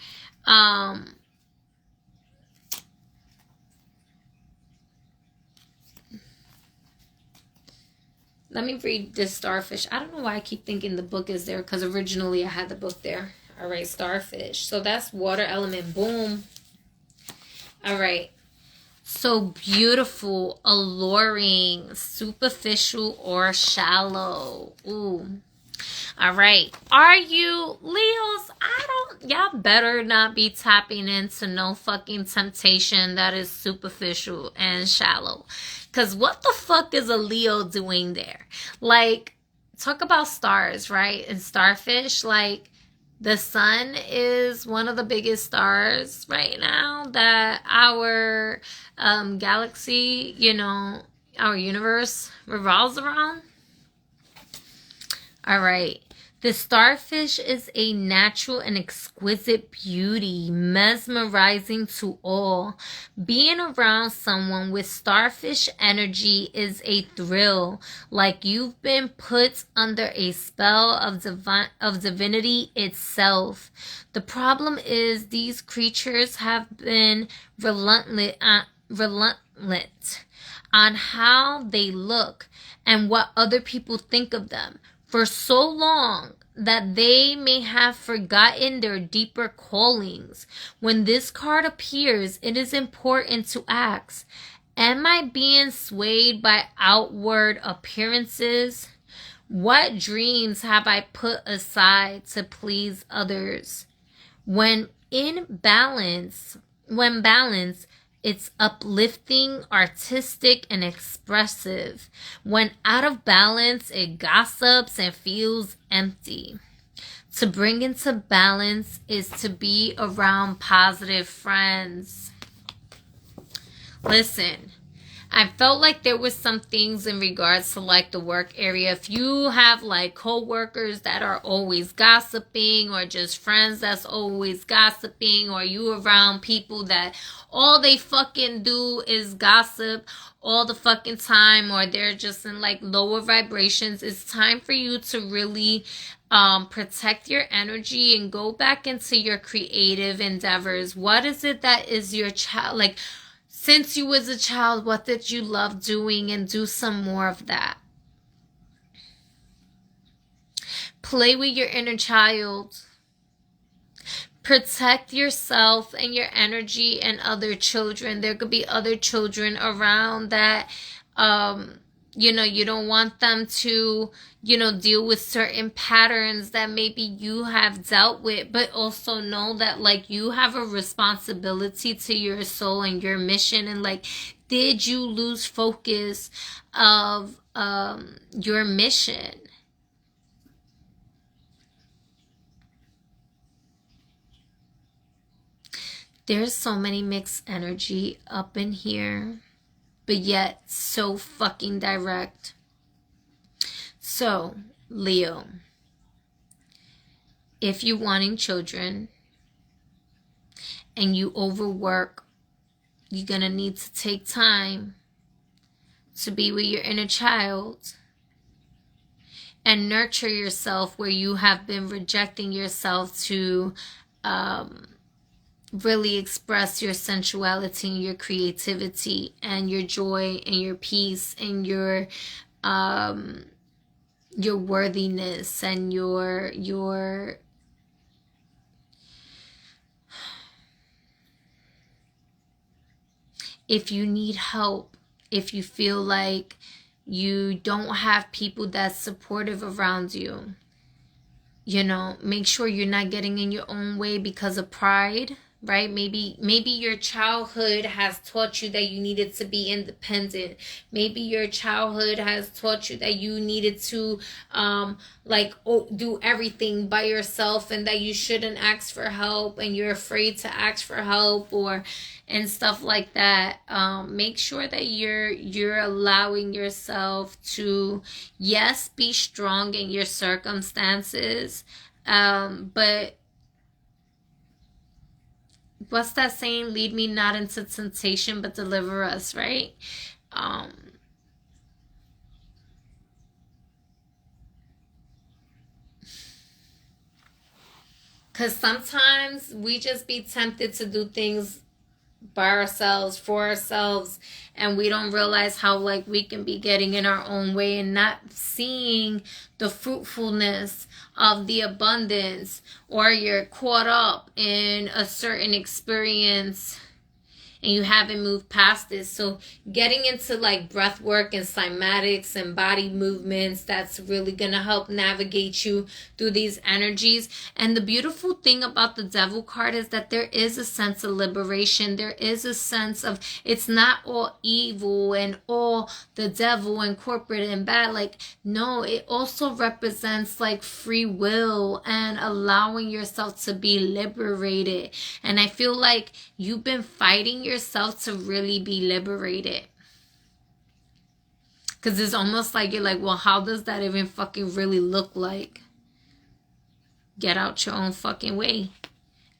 Let me read this starfish. I don't know why I keep thinking the book is there, because originally I had the book there. All right, starfish. So that's water element. Boom. All right. So beautiful, alluring, superficial, or shallow. Ooh. All right. Are you Leos? Y'all better not be tapping into no fucking temptation that is superficial and shallow. Because what the fuck is a Leo doing there? Like, talk about stars, right? And starfish, like, the sun is one of the biggest stars right now that our galaxy, our universe revolves around. All right. The starfish is a natural and exquisite beauty, mesmerizing to all. Being around someone with starfish energy is a thrill, like you've been put under a spell of divinity itself. The problem is these creatures have been relentless on how they look and what other people think of them for so long that they may have forgotten their deeper callings. When this card appears, it is important to ask, am I being swayed by outward appearances? What dreams have I put aside to please others? When balanced, it's uplifting, artistic, and expressive. When out of balance, it gossips and feels empty. To bring into balance is to be around positive friends. Listen, I felt like there was some things in regards to like the work area. If you have like co-workers that are always gossiping, or just friends that's always gossiping, or you around people that all they fucking do is gossip all the fucking time, or they're just in like lower vibrations, it's time for you to really protect your energy and go back into your creative endeavors. What is it that is your child? Like, since you was a child, what did you love doing? And do some more of that. Play with your inner child. Protect yourself and your energy and other children. There could be other children around that, you don't want them to, deal with certain patterns that maybe you have dealt with, but also know that like you have a responsibility to your soul and your mission. And like, did you lose focus of your mission? There's so many mixed energy up in here, but yet so fucking direct. So, Leo, if you're wanting children and you overwork, you're going to need to take time to be with your inner child and nurture yourself where you have been rejecting yourself to really express your sensuality and your creativity and your joy and your peace and your worthiness and your if you need help, if you feel like you don't have people that's supportive around you, you know, make sure you're not getting in your own way because of pride, right? Maybe your childhood has taught you that you needed to be independent. Maybe your childhood has taught you that you needed to do everything by yourself and that you shouldn't ask for help and you're afraid to ask for help and stuff like that. Make sure that you're allowing yourself to, yes, be strong in your circumstances, but what's that saying? Lead me not into temptation, but deliver us, right? Because sometimes we just be tempted to do things by ourselves, for ourselves, and we don't realize how like we can be getting in our own way and not seeing the fruitfulness of the abundance, or you're caught up in a certain experience and you haven't moved past this. So getting into like breath work and cymatics and body movements, that's really going to help navigate you through these energies. And the beautiful thing about the Devil card is that there is a sense of liberation. There is a sense of it's not all evil and all the devil and corporate and bad. Like, no, it also represents like free will and allowing yourself to be liberated. And I feel like you've been fighting yourself to really be liberated. Because it's almost like you're like, well, how does that even fucking really look like? Get out your own fucking way.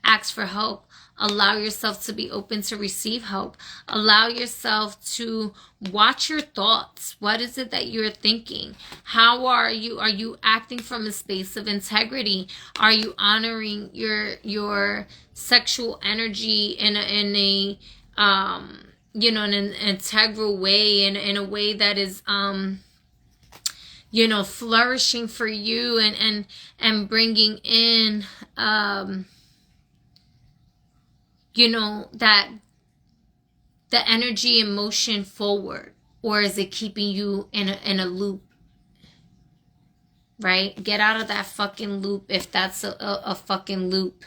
Ask for help. Allow yourself to be open to receive help. Allow yourself to watch your thoughts. What is it that you're thinking? How are you? Are you acting from a space of integrity? Are you honoring your sexual energy in an integral way, in a way that is flourishing for you and bringing in that the energy and motion forward? Or is it keeping you in a loop? Right? Get out of that fucking loop if that's a fucking loop.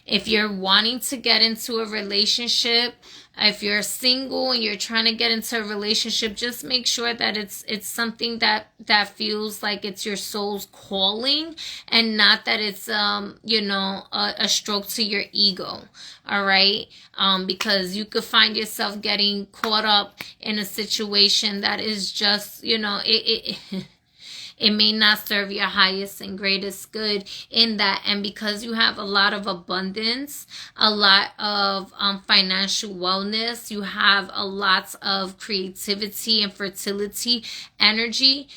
If you're wanting to get into a relationship, if you're single and you're trying to get into a relationship, just make sure that it's something that feels like it's your soul's calling, and not that it's a stroke to your ego. All right? Because you could find yourself getting caught up in a situation that is just, it may not serve your highest and greatest good in that. And because you have a lot of abundance, a lot of financial wellness, you have a lot of creativity and fertility energy,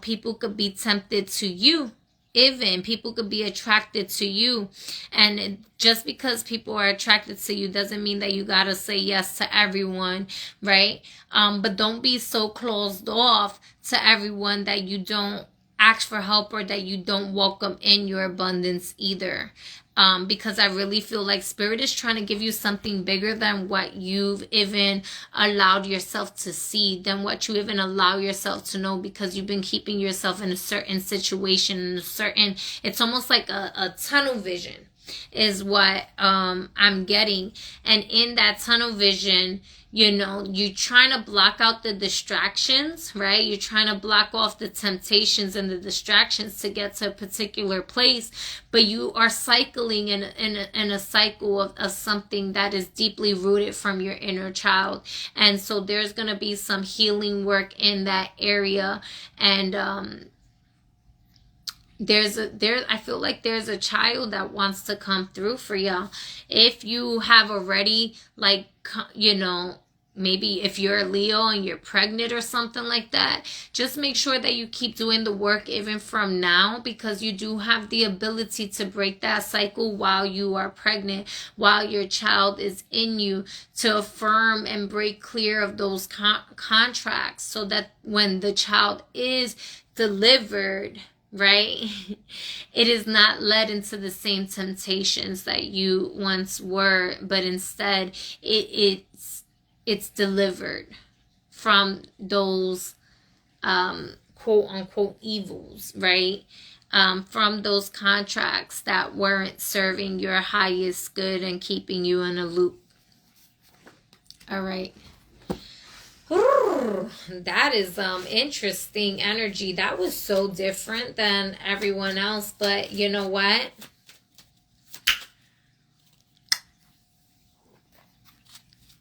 people could be tempted to you. Even people could be attracted to you. And just because people are attracted to you doesn't mean that you gotta say yes to everyone, right? But don't be so closed off to everyone that you don't ask for help or that you don't welcome in your abundance either. Because I really feel like Spirit is trying to give you something bigger than what you've even allowed yourself to see, than what you even allow yourself to know, because you've been keeping yourself in a certain situation, it's almost like a tunnel vision is what I'm getting. And in that tunnel vision, You know, you're trying to block out the distractions, right? You're trying to block off the temptations and the distractions to get to a particular place, but you are cycling in a cycle of something that is deeply rooted from your inner child. And so there's going to be some healing work in that area. And I feel like there's a child that wants to come through for y'all. If you have already, like, you know, maybe if you're a Leo and you're pregnant or something like that, just make sure that you keep doing the work even from now, because you do have the ability to break that cycle while you are pregnant, while your child is in you, to affirm and break clear of those contracts, so that when the child is delivered, right, it is not led into the same temptations that you once were, but instead it's delivered from those quote unquote evils, right? From those contracts that weren't serving your highest good and keeping you in a loop. All right. That is interesting energy. That was so different than everyone else, but you know what?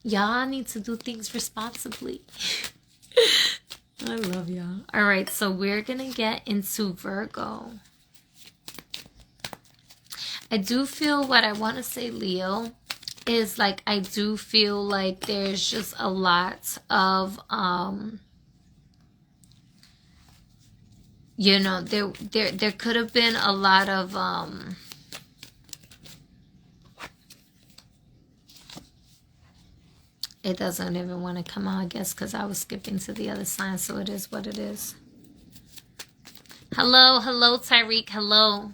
Y'all need to do things responsibly. I love y'all. All right, so we're gonna get into Virgo. I do feel, what I want to say, Leo, is like, I do feel like there's just a lot of you know, there could have been a lot of it doesn't even want to come out, I guess, because I was skipping to the other sign, so it is what it is. Hello, Tyreek, hello.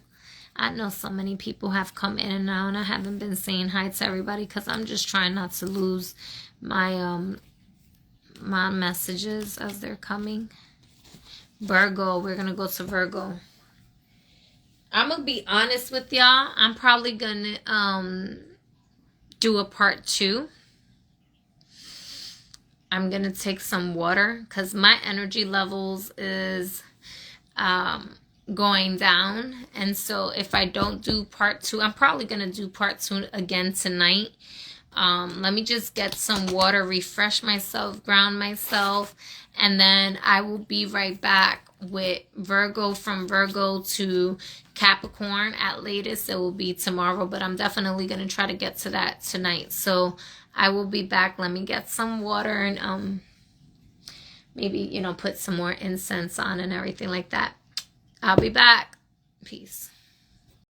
I know so many people have come in and out, and I haven't been saying hi to everybody because I'm just trying not to lose my my messages as they're coming. Virgo, we're gonna go to Virgo. I'm gonna be honest with y'all. I'm probably gonna do a part 2. I'm gonna take some water because my energy levels is going down, and so if I don't do part 2, I'm probably gonna do part 2 again tonight. Let me just get some water, refresh myself, ground myself, and then I will be right back with Virgo. From Virgo to Capricorn at latest, it will be tomorrow, but I'm definitely going to try to get to that tonight. So I will be back. Let me get some water and maybe, you know, put some more incense on and everything like that. I'll be back. Peace.